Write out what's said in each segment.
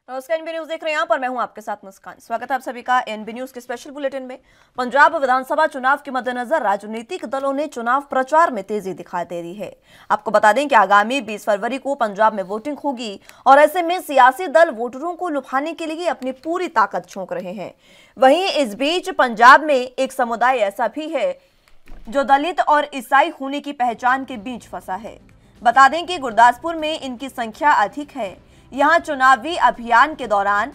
नमस्कार, NB news देख रहे हैं यहाँ पर मैं हूं आपके साथ मुस्कान। स्वागत है आप सभी का एनबी न्यूज के स्पेशल बुलेटिन में। पंजाब विधानसभा चुनाव के मद्देनजर राजनीतिक दलों ने चुनाव प्रचार में तेजी दिखा दे रही है। आपको बता दें कि आगामी 20 फरवरी को पंजाब में वोटिंग होगी और ऐसे में सियासी दल वोटरों को लुभाने के लिए अपनी पूरी ताकत झोंक रहे हैं। वहीं इस बीच पंजाब में एक समुदाय ऐसा भी है जो दलित और ईसाई होने की पहचान के बीच फंसा है। बता दें कि गुरदासपुर में इनकी संख्या अधिक है। यहां चुनावी अभियान के दौरान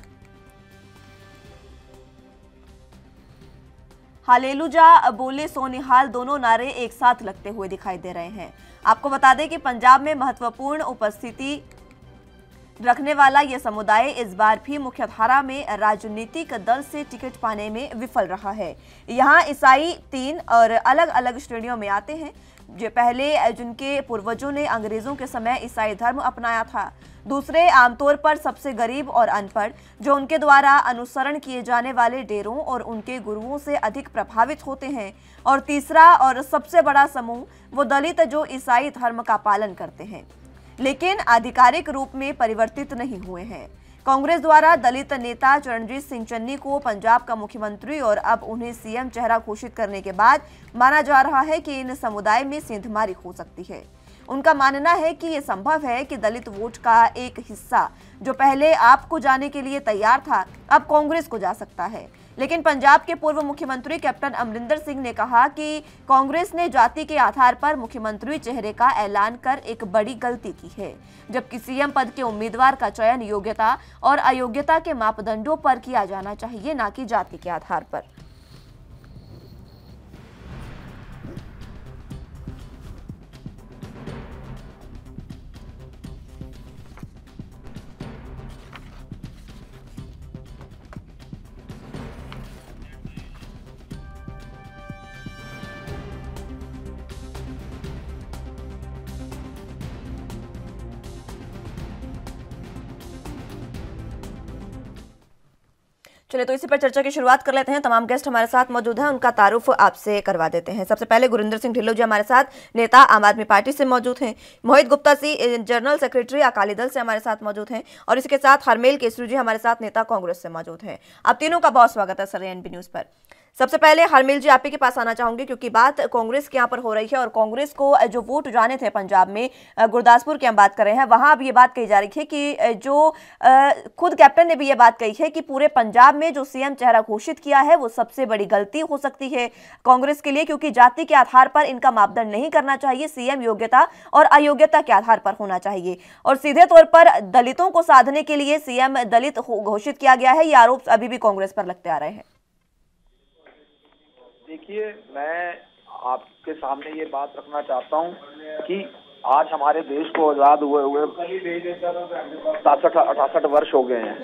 हालेलुजा बोले सोनिहाल दोनों नारे एक साथ लगते हुए दिखाई दे रहे हैं। आपको बता दें कि पंजाब में महत्वपूर्ण उपस्थिति रखने वाला यह समुदाय इस बार भी मुख्यधारा में राजनीतिक दल से टिकट पाने में विफल रहा है। यहां ईसाई 3 और अलग अलग श्रेणियों में आते हैं। जो पहले जिनके पूर्वजों ने अंग्रेजों के समय ईसाई धर्म अपनाया था, दूसरे आमतौर पर सबसे गरीब और अनपढ़ जो उनके द्वारा अनुसरण किए जाने वाले डेरों और उनके गुरुओं से अधिक प्रभावित होते हैं, और तीसरा और सबसे बड़ा समूह वो दलित जो ईसाई धर्म का पालन करते हैं लेकिन आधिकारिक रूप में परिवर्तित नहीं हुए हैं। कांग्रेस द्वारा दलित नेता चरणजीत सिंह चन्नी को पंजाब का मुख्यमंत्री और अब उन्हें सीएम चेहरा घोषित करने के बाद माना जा रहा है कि इन समुदाय में सेंधमारी हो सकती है। उनका मानना है कि यह संभव है कि दलित वोट का एक हिस्सा जो पहले आप को जाने के लिए तैयार था, अब कांग्रेस को जा सकता है। लेकिन पंजाब के पूर्व मुख्यमंत्री कैप्टन अमरिंदर सिंह ने कहा कि कांग्रेस ने जाति के आधार पर मुख्यमंत्री चेहरे का ऐलान कर एक बड़ी गलती की है, जबकि सीएम पद के उम्मीदवार का चयन योग्यता और अयोग्यता के मापदंडों पर किया जाना चाहिए, न कि जाति के आधार पर। चलिए तो इसी पर चर्चा की शुरुआत कर लेते हैं। तमाम गेस्ट हमारे साथ मौजूद हैं, उनका तारुफ आपसे करवा देते हैं। सबसे पहले गुरिंदर सिंह ढिल्लों जी हमारे साथ, नेता आम आदमी पार्टी से मौजूद हैं। मोहित गुप्ता जी जनरल सेक्रेटरी अकाली दल से हमारे साथ मौजूद हैं, और इसके साथ हरमेल केसरी जी हमारे साथ नेता कांग्रेस से मौजूद हैं। आप तीनों का बहुत स्वागत है सर एनबी न्यूज पर। सबसे पहले हरमेल जी आप ही के पास आना चाहूंगी, क्योंकि बात कांग्रेस के यहाँ पर हो रही है और कांग्रेस को जो वोट जाने थे पंजाब में, गुरदासपुर की हम बात कर रहे हैं, वहां अब ये बात कही जा रही है कि जो खुद कैप्टन ने भी ये बात कही है कि पूरे पंजाब में जो सीएम चेहरा घोषित किया है वो सबसे बड़ी गलती हो सकती है कांग्रेस के लिए, क्योंकि जाति के आधार पर इनका मापदंड नहीं करना चाहिए, सीएम योग्यता और अयोग्यता के आधार पर होना चाहिए, और सीधे तौर पर दलितों को साधने के लिए सीएम दलित घोषित किया गया है। ये आरोप अभी भी कांग्रेस पर लगते आ रहे हैं। देखिए, मैं आपके सामने ये बात रखना चाहता हूँ कि आज हमारे देश को आजाद हुए 67-68 वर्ष हो गए हैं।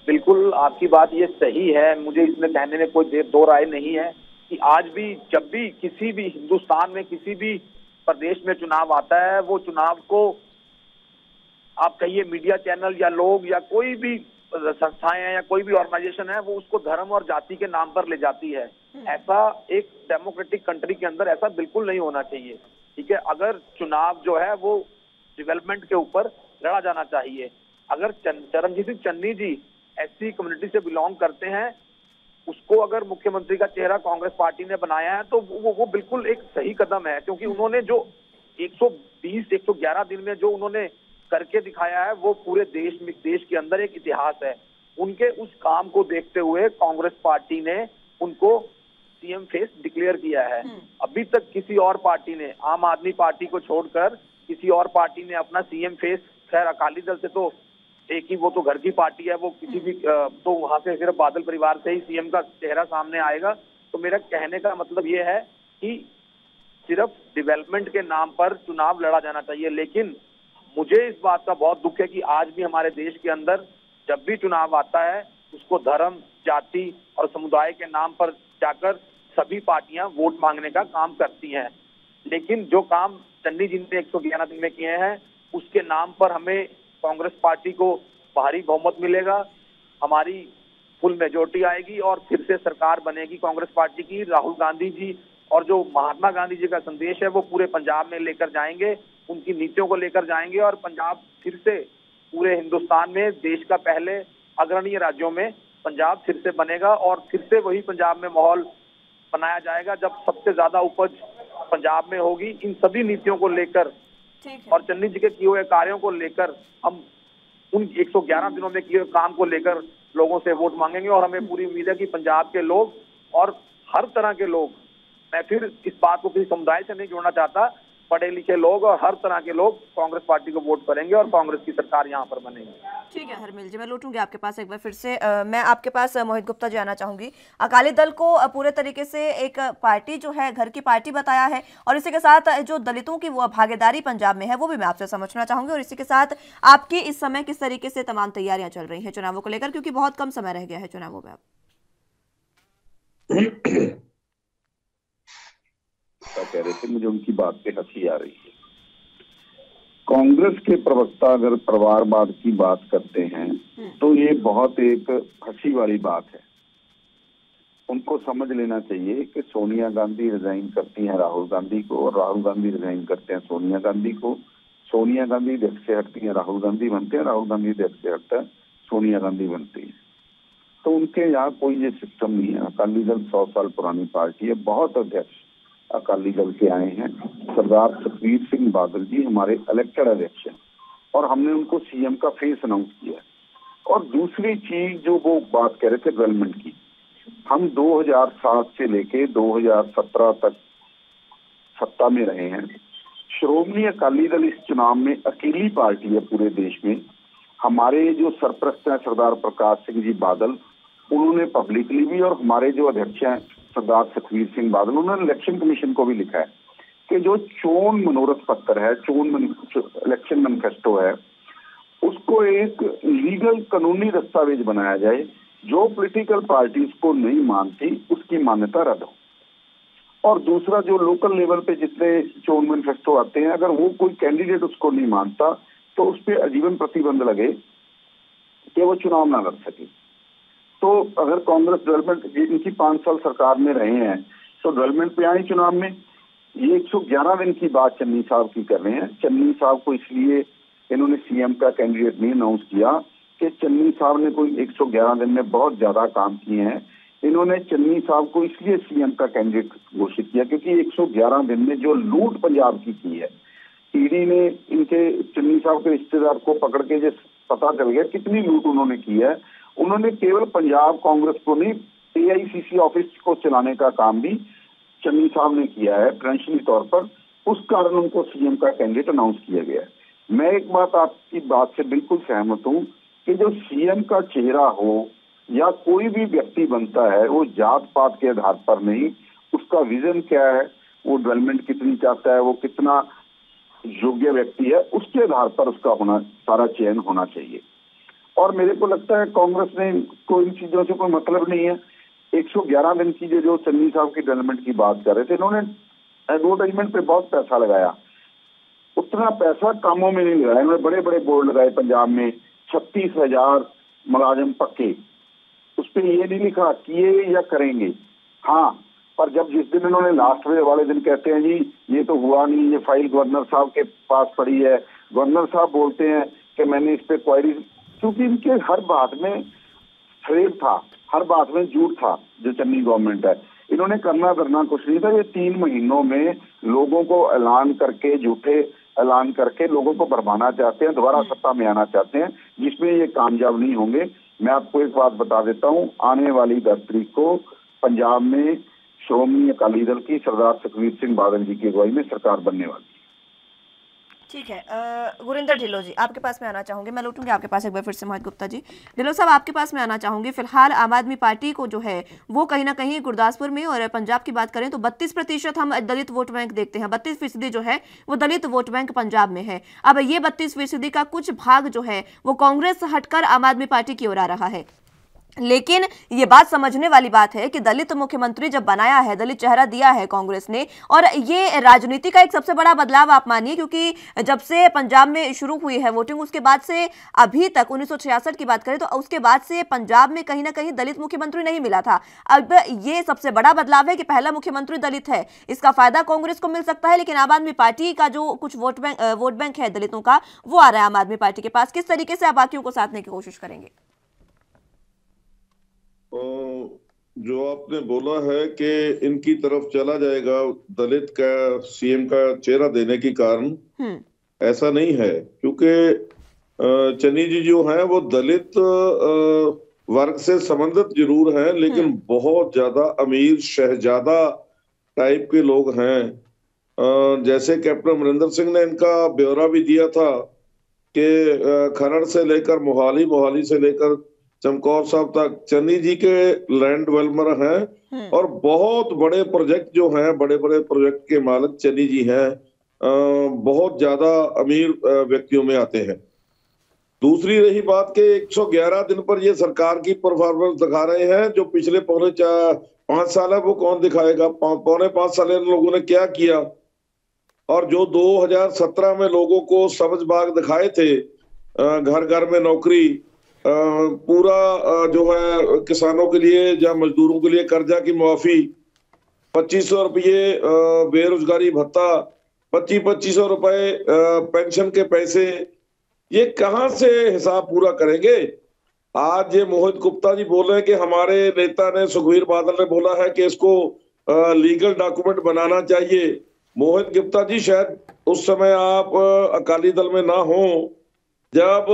बिल्कुल आपकी बात ये सही है, मुझे इसमें कहने में कोई दो राय नहीं है कि आज भी जब भी किसी भी हिंदुस्तान में किसी भी प्रदेश में चुनाव आता है, वो चुनाव को आप कहिए मीडिया चैनल या लोग या कोई भी संस्थाएं हैं या कोई भी ऑर्गेनाइजेशन है, वो उसको धर्म और जाति के नाम पर ले जाती है। ऐसा एक डेमोक्रेटिक कंट्री के अंदर ऐसा बिल्कुल नहीं होना चाहिए। ठीक है, अगर चुनाव जो है वो डेवलपमेंट के ऊपर लड़ा जाना चाहिए। अगर चरणजीत सिंह चन्नी जी एससी कम्युनिटी से बिलोंग करते हैं, उसको अगर मुख्यमंत्री का चेहरा कांग्रेस पार्टी ने बनाया है तो वो बिल्कुल एक सही कदम है, क्योंकि उन्होंने जो 120-111 दिन में जो उन्होंने करके दिखाया है वो पूरे देश के अंदर एक इतिहास है। उनके उस काम को देखते हुए कांग्रेस पार्टी ने उनको सीएम फेस डिक्लेयर किया है। अभी तक किसी और पार्टी ने, आम आदमी पार्टी को छोड़कर किसी और पार्टी ने अपना सीएम फेस, खैर अकाली दल से तो एक ही, वो तो घर की पार्टी है, वो किसी भी तो वहां से सिर्फ बादल परिवार से ही सीएम का चेहरा सामने आएगा। तो मेरा कहने का मतलब ये है कि सिर्फ डेवलपमेंट के नाम पर चुनाव लड़ा जाना चाहिए। लेकिन मुझे इस बात का बहुत दुख है कि आज भी हमारे देश के अंदर जब भी चुनाव आता है उसको धर्म, जाति और समुदाय के नाम पर जाकर सभी पार्टियां वोट मांगने का काम करती हैं। लेकिन जो काम चन्नी जी ने 111 दिन में किए हैं, उसके नाम पर हमें कांग्रेस पार्टी को भारी बहुमत मिलेगा, हमारी फुल मेजोरिटी आएगी और फिर से सरकार बनेगी कांग्रेस पार्टी की। राहुल गांधी जी और जो महात्मा गांधी जी का संदेश है वो पूरे पंजाब में लेकर जाएंगे, उनकी नीतियों को लेकर जाएंगे और पंजाब फिर से पूरे हिंदुस्तान में देश का पहले अग्रणीय राज्यों में पंजाब फिर से बनेगा और फिर से वही पंजाब में माहौल बनाया जाएगा जब सबसे ज्यादा उपज पंजाब में होगी। इन सभी नीतियों को लेकर और चन्नी जी के किए हुए कार्यों को लेकर हम उन 111 दिनों में किए हुए काम को लेकर लोगों से वोट मांगेंगे और हमें पूरी उम्मीद है कि पंजाब के लोग और हर तरह के लोग, मैं फिर इस बात को किसी समुदाय से नहीं जोड़ना चाहता, पढ़े लिखे लोग और हर तरह के लोग कांग्रेस पार्टी को वोट करेंगे और कांग्रेस की सरकार यहाँ पर बनेगी। ठीक है हरमिल जी, मैं लौटूंगी आपके पास एक बार फिर से। मैं आपके पास मोहित गुप्ता जी आना चाहूंगी। अकाली दल को पूरे तरीके से एक पार्टी जो है घर की पार्टी बताया है और इसी के साथ जो दलितों की वो भागीदारी पंजाब में है वो भी मैं आपसे समझना चाहूंगी और इसी के साथ आपकी इस समय किस तरीके से तमाम तैयारियां चल रही हैं चुनावों को लेकर, क्योंकि बहुत कम समय रह गया है चुनावों में। कह रहे थे, मुझे उनकी बात पे हंसी आ रही है। कांग्रेस के प्रवक्ता अगर परिवारवाद की बात करते हैं तो ये बहुत एक हंसी वाली बात है। उनको समझ लेना चाहिए कि सोनिया गांधी रिजाइन करती हैं राहुल गांधी को और राहुल गांधी रिजाइन करते हैं सोनिया गांधी को। सोनिया गांधी अध्यक्ष से हटती है, राहुल गांधी बनते हैं, राहुल गांधी अध्यक्ष से हटता है, सोनिया गांधी बनती है। तो उनके यहाँ कोई ये सिस्टम नहीं है। अकाली दल 100 साल पुरानी पार्टी है। बहुत अध्यक्ष अकाली दल के आए हैं। सरदार सुखबीर सिंह बादल जी हमारे इलेक्टेड अध्यक्ष हैं और हमने उनको सीएम का फेस अनाउंस किया। और दूसरी चीज जो वो बात कह रहे थे डेवलपमेंट की, हम 2007 से लेके 2017 तक सत्ता में रहे हैं। श्रोमणी अकाली दल इस चुनाव में अकेली पार्टी है पूरे देश में। हमारे जो सरप्रस्त हैं सरदार प्रकाश सिंह जी बादल, उन्होंने पब्लिकली भी, और हमारे जो अध्यक्ष हैं सरदार सुखबीर सिंह बादल, उन्होंने इलेक्शन कमीशन को भी लिखा है कि जो चोन मनोरथ पत्र है, इलेक्शन मैनिफेस्टो है, उसको एक लीगल कानूनी दस्तावेज बनाया जाए। जो पॉलिटिकल पार्टीज को नहीं मानती उसकी मान्यता रद्द हो। और दूसरा, जो लोकल लेवल पे जितने चोन मैनिफेस्टो आते हैं, अगर वो कोई कैंडिडेट उसको नहीं मानता तो उस पर आजीवन प्रतिबंध लगे कि वो चुनाव ना लड़ सके। तो अगर कांग्रेस डेवलपमेंट, इनकी 5 साल सरकार में रहे हैं, तो डेवलपमेंट पे आए चुनाव में। ये 111 दिन की बात चन्नी साहब की कर रहे हैं। चन्नी साहब को इसलिए इन्होंने सीएम का कैंडिडेट नहीं अनाउंस किया कि चन्नी साहब ने कोई 111 दिन में बहुत ज्यादा काम किए हैं। इन्होंने चन्नी साहब को इसलिए सीएम का कैंडिडेट घोषित किया क्योंकि 111 दिन में जो लूट पंजाब की है, ईडी ने इनके चन्नी साहब के रिश्तेदार को पकड़ के जो पता चल गया कितनी लूट उन्होंने की है। उन्होंने केवल पंजाब कांग्रेस को नहीं, एआईसीसी ऑफिस को चलाने का काम भी चन्नी साहब ने किया है फाइनेंशियली तौर पर। उस कारण उनको सीएम का कैंडिडेट अनाउंस किया गया है। मैं एक बात आपकी बात से बिल्कुल सहमत हूं कि जो सीएम का चेहरा हो या कोई भी व्यक्ति बनता है, वो जात पात के आधार पर नहीं, उसका विजन क्या है, वो डेवलपमेंट कितनी चाहता है, वो कितना योग्य व्यक्ति है, उसके आधार पर उसका होना, सारा चयन होना चाहिए। और मेरे को लगता है कांग्रेस ने कोई इन चीजों से कोई मतलब नहीं है। 111 दिन की जो चन्नी साहब की डेवलपमेंट की बात कर रहे थे, इन्होंने एडवर्टाइजमेंट पे बहुत पैसा लगाया। उतना पैसा कामों में नहीं लगाया। इन्होंने बड़े बड़े बोर्ड लगाए पंजाब में, 36,000 मुलाजिम पक्के। उस पर ये नहीं लिखा किए या करेंगे। हाँ, पर जब जिस दिन इन्होंने लास्ट वाले दिन कहते हैं जी ये तो हुआ नहीं, ये फाइल गवर्नर साहब के पास पड़ी है, गवर्नर साहब बोलते हैं कि मैंने इस पे क्वायरी, क्योंकि इनके हर बात में फ्रेब था, हर बात में झूठ था। जो चन्नी गवर्नमेंट है, इन्होंने करना कुछ नहीं था। ये 3 महीनों में लोगों को ऐलान करके, झूठे ऐलान करके लोगों को भरमाना चाहते हैं, दोबारा सत्ता में आना चाहते हैं, जिसमें ये कामयाब नहीं होंगे। मैं आपको एक बात बता देता हूँ, आने वाली 10 तारीख को पंजाब में श्रोमणी अकाली दल की सरदार सुखबीर सिंह बादल जी की अगुवाई में सरकार बनने वाली है। ठीक है, गुरिंदर ढिल्लों जी आपके पास में आना चाहूंगी। मैं लौटूंगी आपके पास एक बार फिर से मोहित गुप्ता जी। ढिल्लों साहब आपके पास में आना चाहूंगी। फिलहाल आम आदमी पार्टी को जो है वो कहीं ना कहीं गुरदासपुर में और पंजाब की बात करें तो 32% हम दलित वोट बैंक देखते हैं। 32% जो है वो दलित वोट बैंक पंजाब में है। अब ये 32% का कुछ भाग जो है वो कांग्रेस हटकर आम आदमी पार्टी की ओर आ रहा है। लेकिन ये बात समझने वाली बात है कि दलित मुख्यमंत्री जब बनाया है, दलित चेहरा दिया है कांग्रेस ने, और ये राजनीति का एक सबसे बड़ा बदलाव आप मानिए, क्योंकि जब से पंजाब में शुरू हुई है वोटिंग, उसके बाद से अभी तक 1966 की बात करें तो उसके बाद से पंजाब में कहीं ना कहीं दलित मुख्यमंत्री नहीं मिला था। अब ये सबसे बड़ा बदलाव है कि पहला मुख्यमंत्री दलित है। इसका फायदा कांग्रेस को मिल सकता है, लेकिन आम आदमी पार्टी का जो कुछ वोट बैंक है दलितों का, वो आ रहा है आम आदमी पार्टी के पास। किस तरीके से आप बाकियों को साधने की कोशिश करेंगे? जो आपने बोला है कि इनकी तरफ चला जाएगा दलित का सीएम का चेहरा देने के कारण, ऐसा नहीं है। क्योंकि चन्नी जी जो है वो दलित वर्ग से संबंधित जरूर है, लेकिन बहुत ज्यादा अमीर शहजादा टाइप के लोग हैं। जैसे कैप्टन अमरिंदर सिंह ने इनका ब्यौरा भी दिया था कि खरड़ से लेकर मोहाली, मोहाली से लेकर चमकौर साहब तक चन्नी जी के लैंड डेवलपर हैं, और बहुत बड़े प्रोजेक्ट जो हैं, बड़े बड़े प्रोजेक्ट के मालिक चन्नी जी हैं। बहुत ज्यादा अमीर व्यक्तियों में आते हैं। दूसरी रही बात कि 111 दिन पर ये सरकार की परफॉर्मेंस दिखा रहे हैं। जो पिछले पौने 5 साल है वो कौन दिखाएगा? पौने 5 साल इन लोगों ने क्या किया? और जो 2017 में लोगों को सबज बाग दिखाए थे, घर घर में नौकरी, पूरा जो है किसानों के लिए या मजदूरों के लिए कर्जा की माफी, 2500 रुपये बेरोजगारी भत्ता, 2500 रुपए पेंशन के पैसे, ये कहां से हिसाब पूरा करेंगे? आज ये मोहित गुप्ता जी बोल रहे हैं कि हमारे नेता ने, सुखबीर बादल ने बोला है कि इसको लीगल डॉक्यूमेंट बनाना चाहिए। मोहित गुप्ता जी, शायद उस समय आप अकाली दल में ना हो जब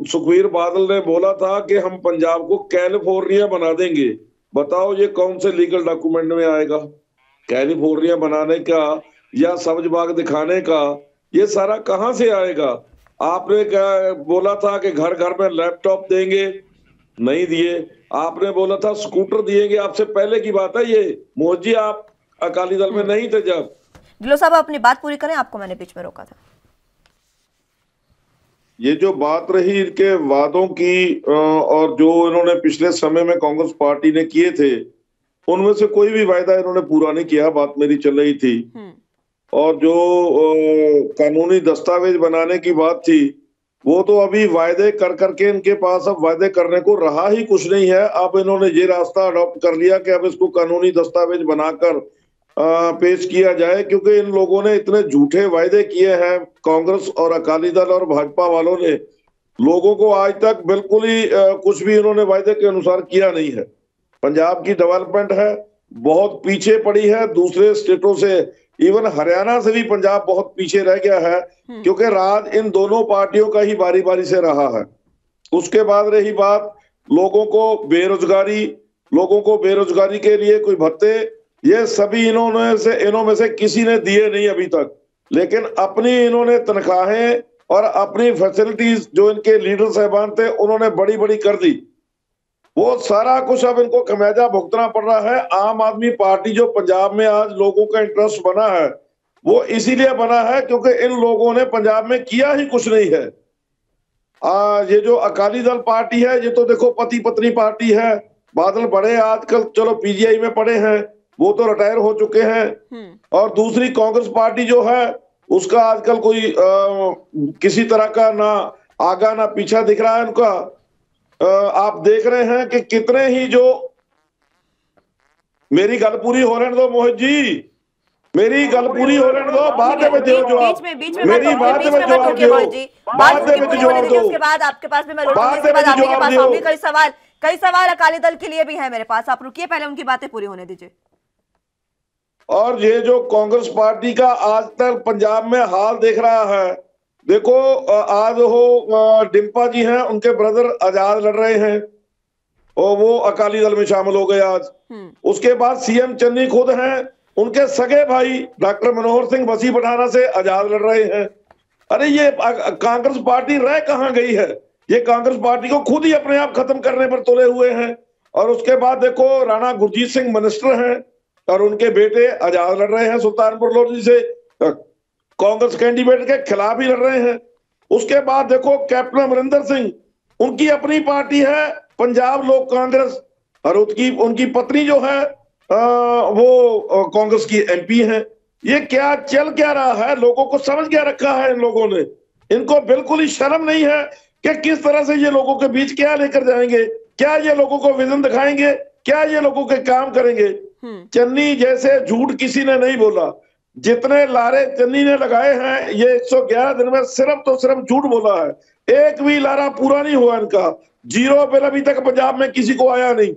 सुखबीर बादल ने बोला था कि हम पंजाब को कैलिफोर्निया बना देंगे। बताओ ये कौन से लीगल डॉक्यूमेंट में आएगा? कैलिफोर्निया बनाने का या सबज बाग दिखाने का, ये सारा कहां से आएगा? आपने क्या बोला था कि घर घर में लैपटॉप देंगे, नहीं दिए। आपने बोला था स्कूटर दिएंगे, आपसे पहले की बात है ये। मोदी जी आप अकाली दल में नहीं थे जब। ढिल्लों साहब अपनी बात पूरी करें, आपको मैंने बीच में रोका था। ये जो बात रही इनके वादों की, और जो इन्होंने पिछले समय में कांग्रेस पार्टी ने किए थे, उनमें से कोई भी वायदा इन्होंने पूरा नहीं किया। बात मेरी चल रही थी। और जो कानूनी दस्तावेज बनाने की बात थी, वो तो अभी वायदे कर करके इनके पास अब वायदे करने को रहा ही कुछ नहीं है। अब इन्होंने ये रास्ता अडॉप्ट कर लिया कि अब इसको कानूनी दस्तावेज बनाकर पेश किया जाए, क्योंकि इन लोगों ने इतने झूठे वायदे किए हैं, कांग्रेस और अकाली दल और भाजपा वालों ने। लोगों को आज तक बिल्कुल ही कुछ भी इन्होंने वायदे के अनुसार किया नहीं है। पंजाब की डेवलपमेंट है बहुत पीछे पड़ी है दूसरे स्टेटों से, इवन हरियाणा से भी पंजाब बहुत पीछे रह गया है, क्योंकि राज इन दोनों पार्टियों का ही बारी बारी से रहा है। उसके बाद रही बात लोगों को बेरोजगारी के लिए कोई भत्ते, ये सभी इन्हों में से किसी ने दिए नहीं अभी तक। लेकिन अपनी इन्होंने तनख्वाहें और अपनी फैसिलिटीज जो इनके लीडर साहबान थे उन्होंने बड़ी बड़ी कर दी। वो सारा कुछ अब इनको खमियाजा भुगतना पड़ रहा है। आम आदमी पार्टी जो पंजाब में आज लोगों का इंटरेस्ट बना है, वो इसीलिए बना है क्योंकि इन लोगों ने पंजाब में किया ही कुछ नहीं है। ये जो अकाली दल पार्टी है, ये तो देखो पति पत्नी पार्टी है। बादल बड़े आजकल चलो पीजीआई में पड़े हैं, वो तो रिटायर हो चुके हैं। और दूसरी कांग्रेस पार्टी जो है, उसका आजकल कोई किसी तरह का ना आगा ना पीछा दिख रहा है उनका। आप देख रहे हैं कि कितने ही जो, मेरी गल पूरी हो रहने दो मोहित जी, मेरी गल पूरी हो रहने दो, बाद में दो जवाब, मेरी बात में जवाब दो, बाद में जवाब दो। उसके बाद आपके पास भी मैं लौटूंगी, उसके बाद आपके पास आऊंगी। कई सवाल अकाली दल के लिए भी है मेरे पास, आप रुकिए, पहले उनकी बातें पूरी होने दीजिए। और ये जो कांग्रेस पार्टी का आज तक पंजाब में हाल देख रहा है, देखो आज हो डिम्पा जी हैं, उनके ब्रदर आजाद लड़ रहे हैं और वो अकाली दल में शामिल हो गए आज। उसके बाद सीएम चन्नी खुद हैं, उनके सगे भाई डॉक्टर मनोहर सिंह बसी पठाना से आजाद लड़ रहे हैं। अरे ये कांग्रेस पार्टी रह कहां गई है? ये कांग्रेस पार्टी को खुद ही अपने आप खत्म करने पर तुले हुए हैं। और उसके बाद देखो राणा गुरजीत सिंह मिनिस्टर हैं और उनके बेटे आजाद लड़ रहे हैं सुल्तानपुर लोधी से, कांग्रेस कैंडिडेट के खिलाफ ही लड़ रहे हैं। उसके बाद देखो कैप्टन अमरिंदर सिंह, उनकी अपनी पार्टी है पंजाब लोक कांग्रेस, और उनकी पत्नी जो है वो कांग्रेस की एमपी है। ये क्या चल क्या रहा है? लोगों को समझ क्या रखा है इन लोगों ने? इनको बिल्कुल ही शर्म नहीं है कि किस तरह से ये लोगों के बीच क्या लेकर जाएंगे, क्या ये लोगों को विजन दिखाएंगे, क्या ये लोगों के काम करेंगे। चन्नी जैसे झूठ किसी ने नहीं बोला, जितने लारे चन्नी ने लगाए हैं ये 111 दिन में सिर्फ तो सिर्फ झूठ बोला है। एक भी लारा पूरा नहीं हुआ इनका। 0 बिल अभी तक पंजाब में किसी को आया नहीं।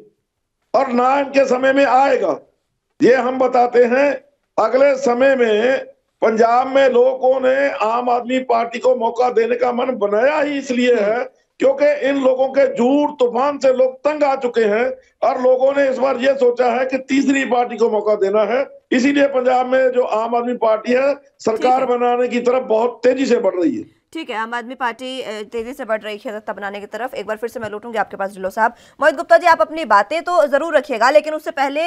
और ना इनके समय में आएगा। ये हम बताते हैं। अगले समय में पंजाब में लोगों ने आम आदमी पार्टी को मौका देने का मन बनाया ही इसलिए है क्योंकि इन लोगों के झूठ तूफान से लोग तंग आ चुके हैं और लोगों ने इस बार ये सोचा है कि तीसरी पार्टी को मौका देना है। इसीलिए पंजाब में जो आम आदमी पार्टी है सरकार बनाने की तरफ बहुत तेजी से बढ़ रही है। ठीक है, आम आदमी पार्टी तेजी से बढ़ रही है सत्ता बनाने की तरफ। एक बार फिर से मैं लौटूंगी आपके पास ढिल्लों साहब। मोहित गुप्ता जी, आप अपनी बातें तो जरूर रखिएगा, लेकिन उससे पहले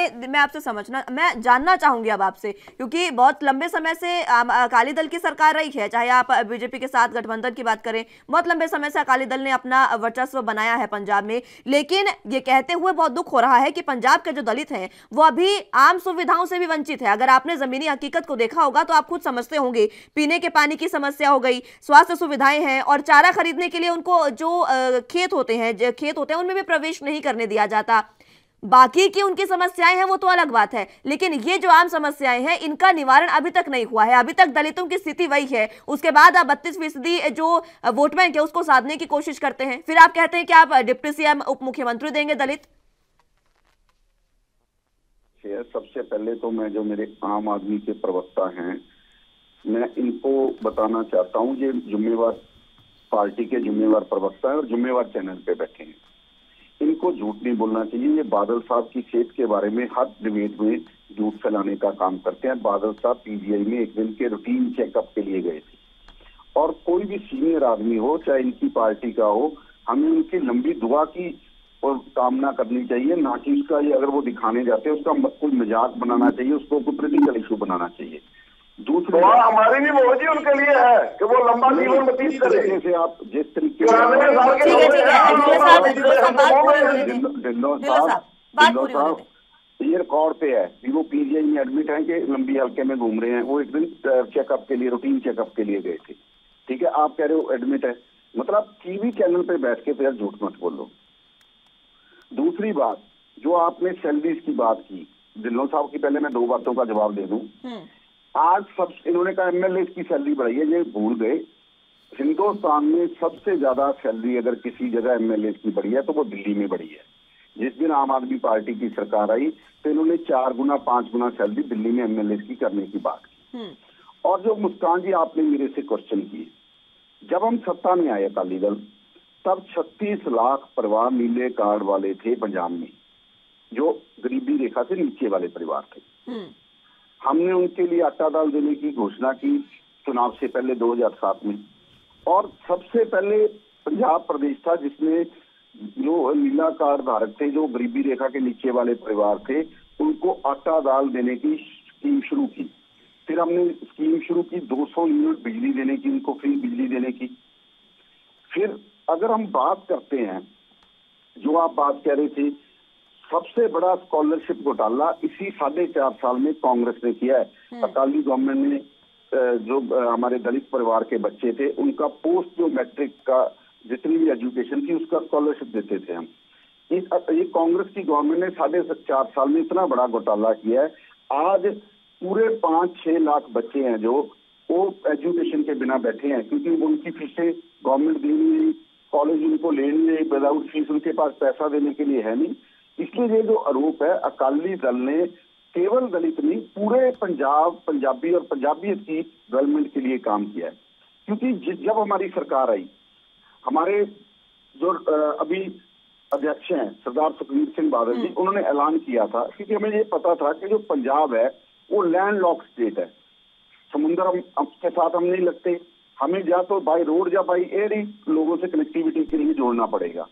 मैं जानना चाहूंगी अब आपसे, क्योंकि बहुत लंबे समय से अकाली दल की सरकार रही है, चाहे आप बीजेपी के साथ गठबंधन की बात करें, बहुत लंबे समय से अकाली दल ने अपना वर्चस्व बनाया है पंजाब में। लेकिन ये कहते हुए बहुत दुख हो रहा है कि पंजाब के जो दलित हैं वो अभी आम सुविधाओं से भी वंचित है। अगर आपने जमीनी हकीकत को देखा होगा तो आप खुद समझते होंगे, पीने के पानी की समस्या हो गई, स्वास्थ्य सुविधाएं हैं, और चारा खरीदने के लिए उनको जो खेत होते हैं उनमें भी प्रवेश नहीं करने दिया जाता। बाकी की उनकी समस्याएं हैं वो तो अलग बात है, लेकिन ये जो आम समस्याएं हैं इनका निवारण अभी तक नहीं हुआ है। अभी तक दलितों की स्थिति वही है। उसके बाद आप 32% जो वोट बैंक है उसको साधने की कोशिश करते हैं, फिर आप कहते हैं कि आप डिप्टी सीएम उप मुख्यमंत्री देंगे दलित। सबसे पहले तो मैं जो मेरे आम आदमी के प्रवक्ता हैं मैं इनको बताना चाहता हूं, ये जिम्मेवार पार्टी के जिम्मेवार प्रवक्ता है और जिम्मेवार चैनल पे बैठे हैं, इनको झूठ नहीं बोलना चाहिए। ये बादल साहब की सेहत के बारे में हर डिबेट में झूठ फैलाने का काम करते हैं। बादल साहब पीजीआई में एक दिन के रूटीन चेकअप के लिए गए थे, और कोई भी सीनियर आदमी हो चाहे इनकी पार्टी का हो, हमें उनकी लंबी दुआ की और कामना करनी चाहिए, ना कि उसका ये अगर वो दिखाने जाते हैं उसका कोई मजाक बनाना चाहिए, उसको कोई पोलिटिकल इशू बनाना चाहिए। दूसरी हमारी भी वो जी उनके लिए है कि वो लंबा जीवन व्यतीत करे। जैसे आप जिस तरीके ये रिकॉर्ड पे है कि वो पीजीआई में एडमिट है कि लंबी हल्के में घूम रहे हैं। वो एक दिन चेकअप के लिए रूटीन चेकअप के लिए गए थे, ठीक है, आप कह रहे हो एडमिट है, मतलब टीवी चैनल पे बैठ के फिर झूठ मत बोलो। दूसरी बात, जो आपने सैलरीज की बात की ढिल्लों साहब की, पहले मैं 2 बातों का जवाब दे दूं। आज सब इन्होंने कहा एमएलए की सैलरी बढ़ाई है, ये भूल गए हिंदुस्तान में सबसे ज्यादा सैलरी अगर किसी जगह एमएलए की बढ़ी है तो वो दिल्ली में बढ़ी है। जिस दिन आम आदमी पार्टी की सरकार आई तो इन्होंने 4 गुना 5 गुना सैलरी दिल्ली में एमएलए की करने की बात की। और जो मुस्कान जी आपने मेरे से क्वेश्चन किए, जब हम सत्ता में आए अकाली दल तब 36 लाख परिवार नीले कार्ड वाले थे पंजाब में, जो गरीबी रेखा से नीचे वाले परिवार थे। हमने उनके लिए आटा दाल देने की घोषणा की चुनाव से पहले 2007 में, और सबसे पहले पंजाब प्रदेश था जिसने जो नीला कार्ड धारक थे, जो गरीबी रेखा के नीचे वाले परिवार थे, उनको आटा दाल देने की स्कीम शुरू की। फिर हमने स्कीम शुरू की 200 यूनिट बिजली देने की, उनको फ्री बिजली देने की। फिर अगर हम बात करते हैं, जो आप बात कह रहे थे, सबसे बड़ा स्कॉलरशिप घोटाला इसी 4.5 साल में कांग्रेस ने किया है। अकाली गवर्नमेंट ने जो हमारे दलित परिवार के बच्चे थे उनका पोस्ट जो मैट्रिक का जितनी भी एजुकेशन थी उसका स्कॉलरशिप देते थे हम। ये कांग्रेस की गवर्नमेंट ने 4.5 साल में इतना बड़ा घोटाला किया है। आज पूरे 5-6 लाख बच्चे हैं जो वो एजुकेशन के बिना बैठे हैं, क्योंकि उनकी फीसें गवर्नमेंट दे नहीं रही, कॉलेज उनको ले नहीं रही, विदाउट फीस उनके पास पैसा देने के लिए है नहीं। इसलिए ये जो आरोप है, अकाली दल ने केवल दलित नहीं पूरे पंजाब, पंजाबी और पंजाबियत की डेवलपमेंट के लिए काम किया है। क्योंकि जब हमारी सरकार आई, हमारे जो अभी अध्यक्ष हैं सरदार सुखबीर सिंह बादल जी, उन्होंने ऐलान किया था, क्योंकि हमें ये पता था कि जो पंजाब है वो लैंड लॉक स्टेट है, समुद्र के साथ हम नहीं लगते, हमें या तो बाई रोड या बाई एयर ही लोगों से कनेक्टिविटी के लिए जोड़ना पड़ेगा।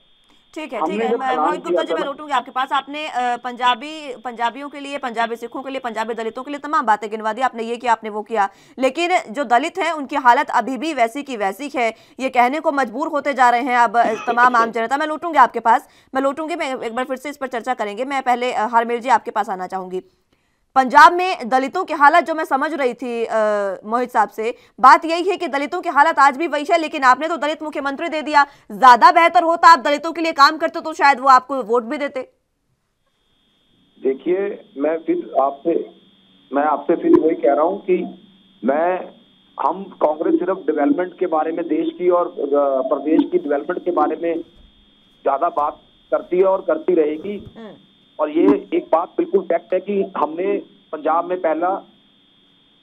ठीक है मोहित गुप्ता जी, मैं लौटूंगी आपके पास। आपने पंजाबियों के लिए, पंजाबी सिखों के लिए, पंजाबी दलितों के लिए तमाम बातें गिनवा दी, आपने ये किया, आपने वो किया, लेकिन जो दलित हैं उनकी हालत अभी भी वैसी की वैसी है। ये कहने को मजबूर होते जा रहे हैं अब तमाम आम जनता। मैं लौटूंगी आपके पास, मैं एक बार फिर से इस पर चर्चा करेंगे। मैं पहले हरमीर जी आपके पास आना चाहूंगी। पंजाब में दलितों की हालत जो मैं समझ रही थी मोहित साहब से, बात यही है कि दलितों की हालत आज भी वही है, लेकिन आपने तो दलित मुख्यमंत्री दे दिया। ज्यादा बेहतर होता आप दलितों के लिए काम करते तो शायद वो आपको वोट भी देते। देखिए, मैं आपसे फिर वही कह रहा हूं कि हम कांग्रेस सिर्फ डेवलपमेंट के बारे में, देश की और प्रदेश की डेवलपमेंट के बारे में ज्यादा बात करती है और करती रहेगी। और ये एक बात बिल्कुल फैक्ट है कि हमने पंजाब में पहला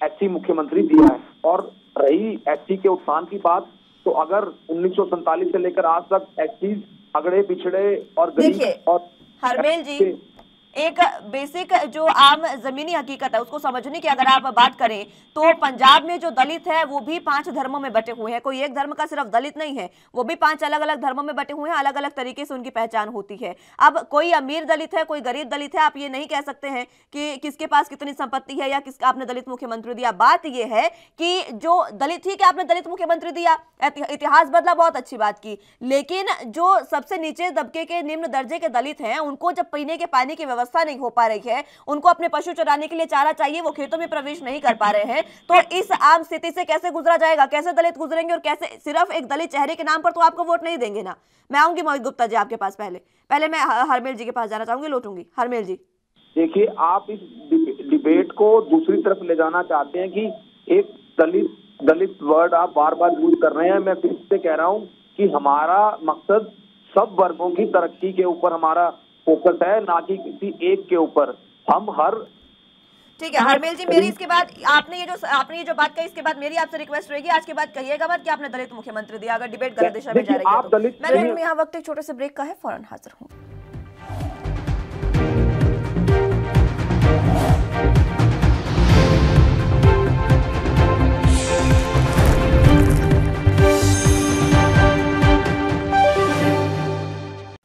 एससी मुख्यमंत्री दिया है। और रही एससी के उत्थान की बात, तो अगर 1947 से लेकर आज तक एससी अगड़े पिछड़े और गरीब और हरमेल जी, एक बेसिक जो आम जमीनी हकीकत है उसको समझने की अगर आप बात करें तो पंजाब में जो दलित है वो भी 5 धर्मों में बटे हुए हैं। कोई एक धर्म का सिर्फ दलित नहीं है, वो भी 5 अलग अलग धर्मों में बटे हुए हैं। अलग अलग तरीके से उनकी पहचान होती है। अब कोई अमीर दलित है, कोई गरीब दलित है, आप ये नहीं कह सकते हैं कि किसके पास कितनी संपत्ति है या किसका आपने दलित मुख्यमंत्री दिया। बात यह है कि जो दलित ही कि आपने दलित मुख्यमंत्री दिया, इतिहास बदला, बहुत अच्छी बात की, लेकिन जो सबसे नीचे दबके के निम्न दर्जे के दलित हैं उनको जब पीने के पानी की व्यवस्था नहीं हो पा रही है, उनको अपने पशु चराने के लिए चारा चाहिए, वो खेतों में प्रवेश नहीं कर पा रहे हैं, तो इस आम स्थिति से कैसे गुजरा जाएगा? कैसे दलित गुजरेंगे? और कैसे सिर्फ एक दलित चेहरे के नाम पर तो आपको वोट नहीं देंगे ना। मैं आऊंगी मोहित गुप्ता जी आपके पास, पहले मैं हरमेल जी के पास जाना चाहूंगी, लौटूंगी। हरमेल जी, देखिए, आप इस डिबेट को दूसरी तरफ ले जाना चाहते हैं कि एक दलित वर्ड आप बार बार यूज कर रहे हैं। मैं फिर से कह रहा हूं कि हमारा मकसद सब वर्गों की तरक्की के ऊपर हमारा फोकस है, ना कि किसी एक के ऊपर। हम हर ठीक है हरमेल जी, मेरी इसके बाद आपने ये जो बात कही, इसके बाद मेरी आपसे रिक्वेस्ट रहेगी, आज के बाद कहिएगा मत कि आपने दलित मुख्यमंत्री दिया। अगर डिबेट गलत दिशा में जा रही है तो मैं यहाँ वक्त एक छोटे से ब्रेक का है, फौरन हाजिर हूँ।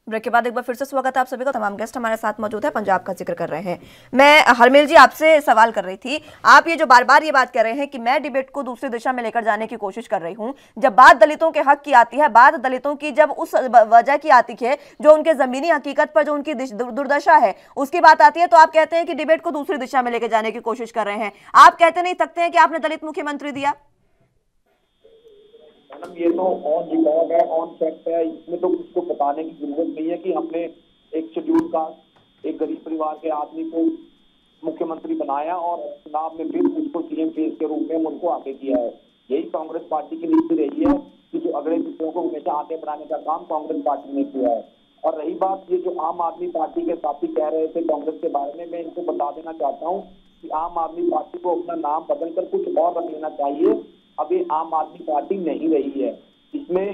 ब्रेक के बाद एक बार फिर से स्वागत है आप सभी को। तमाम गेस्ट हमारे साथ मौजूद है, पंजाब का जिक्र कर रहे हैं। मैं हरमेल जी आपसे सवाल कर रही थी, आप ये जो बार बार ये बात कर रहे हैं कि मैं डिबेट को दूसरी दिशा में लेकर जाने की कोशिश कर रही हूं, जब बात दलितों के हक की आती है, बात दलितों की जब उस वजह की आती है जो उनके जमीनी हकीकत पर जो उनकी दुर्दशा है उसकी बात आती है, तो आप कहते हैं कि डिबेट को दूसरी दिशा में लेकर जाने की कोशिश कर रहे हैं। आप कहते नहीं सकते हैं कि आपने दलित मुख्यमंत्री दिया? मैडम, ये तो ऑन रिकॉर्ड है, ऑन फैक्ट है, इसमें तो उसको बताने की जरूरत नहीं है कि हमने एक शेड्यूल कास्ट, एक गरीब परिवार के आदमी को मुख्यमंत्री बनाया और चुनाव में फिर उसको सीएम फेस के रूप में उनको आगे किया है। यही कांग्रेस पार्टी की नीति रही है कि जो अगले पिछड़ों को हमेशा आगे बढ़ाने का काम कांग्रेस पार्टी ने किया है। और रही बात ये जो आम आदमी पार्टी के साथी कह रहे थे कांग्रेस के बारे में, मैं इनको बता देना चाहता हूँ कि आम आदमी पार्टी को अपना नाम बदलकर कुछ और रख लेना चाहिए। अब ये आम आदमी पार्टी नहीं रही है। इसमें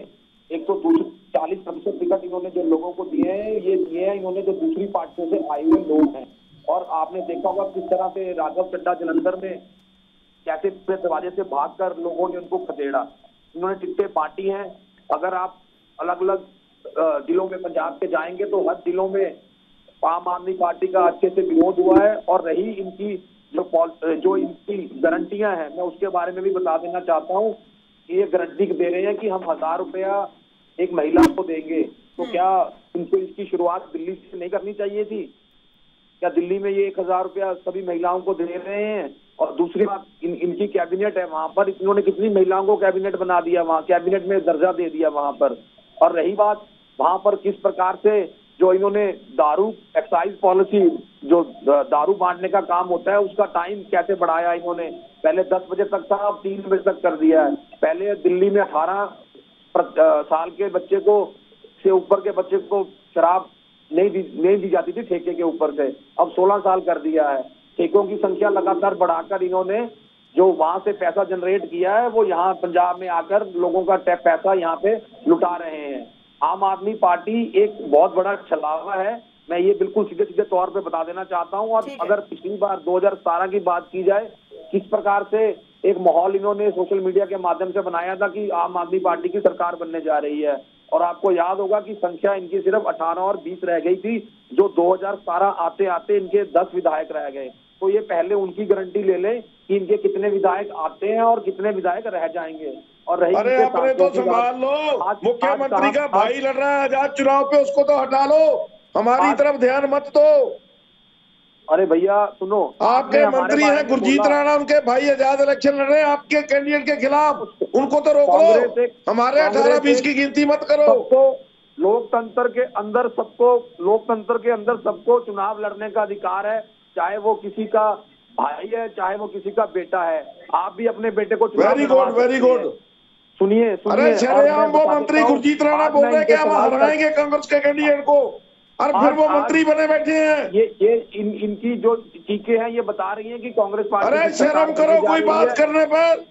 140% टिकट इन्होंने जो लोगों को दिए हैं, ये दिए हैं इन्होंने जो दूसरी पार्टियों से आए हुए लोग हैं। और आपने देखा होगा किस तरह से राघव चड्ढा जलंधर में कैसे दरवाजे से भागकर लोगों ने उनको खदेड़ा। इन्होंने टिकटें बांटी हैं। अगर आप अलग अलग जिलों में पंजाब के जाएंगे तो हर जिलों में आम आदमी पार्टी का अच्छे से विरोध हुआ है। और रही इनकी जो इनकी गारंटियां हैं, मैं उसके बारे में भी बता देना चाहता हूं। ये गारंटी दे रहे हैं कि हम 1000 रुपया एक महिला को देंगे, तो क्या इनको इसकी शुरुआत दिल्ली से नहीं करनी चाहिए थी? क्या दिल्ली में ये 1000 रुपया सभी महिलाओं को दे रहे हैं? और दूसरी बात, इनकी कैबिनेट है, वहां पर इन्होंने कितनी महिलाओं को कैबिनेट बना दिया, वहां कैबिनेट में दर्जा दे दिया वहां पर। और रही बात वहां पर किस प्रकार से जो इन्होंने दारू एक्साइज पॉलिसी, जो दारू बांटने का काम होता है, उसका टाइम कैसे बढ़ाया इन्होंने। पहले 10 बजे तक था, अब 3 बजे तक कर दिया है। पहले दिल्ली में 18 साल के बच्चे को से ऊपर के बच्चे को शराब नहीं दी जाती थी ठेके के ऊपर से, अब 16 साल कर दिया है। ठेकों की संख्या लगातार बढ़ाकर इन्होंने जो वहां से पैसा जनरेट किया है वो यहाँ पंजाब में आकर लोगों का पैसा यहाँ पे लुटा रहे हैं। आम आदमी पार्टी एक बहुत बड़ा छलावा है, मैं ये बिल्कुल सीधे तौर पे बता देना चाहता हूँ। और अगर पिछली बार 2017 की बात की जाए, किस प्रकार से एक माहौल इन्होंने सोशल मीडिया के माध्यम से बनाया था कि आम आदमी पार्टी की सरकार बनने जा रही है, और आपको याद होगा कि संख्या इनकी सिर्फ 18 और 20 रह गई थी, जो 2017 आते आते इनके 10 विधायक रह गए। तो ये पहले उनकी गारंटी ले लें कि इनके कितने विधायक आते हैं और कितने विधायक रह जाएंगे। और रही अरे अपने तो संभाल लो, मुख्यमंत्री का भाई लड़ रहा है आजाद चुनाव पे, उसको तो हटा लो, हमारी तरफ ध्यान मत दो। अरे भैया सुनो, आपके मंत्री हैं गुरजीत राणा, उनके भाई आजाद इलेक्शन लड़ रहे हैं आपके कैंडिडेट के खिलाफ, उनको तो रोक लो, हमारे 18-20 की गिनती मत करो। लोकतंत्र के अंदर सबको चुनाव लड़ने का अधिकार है, चाहे वो किसी का भाई है चाहे वो किसी का बेटा है। आप भी अपने बेटे को वेरी गुड सुनिए। अरे शरेआम वो मंत्री गुरजीत राणा बोल रहे हैं कि हम हराएंगे कांग्रेस के कैंडिडेट को। और फिर वो मंत्री बने बैठे हैं। ये इनकी जो चीखें हैं ये बता रही हैं कि कांग्रेस पार्टी। अरे शर्म करो कोई बात करने पर,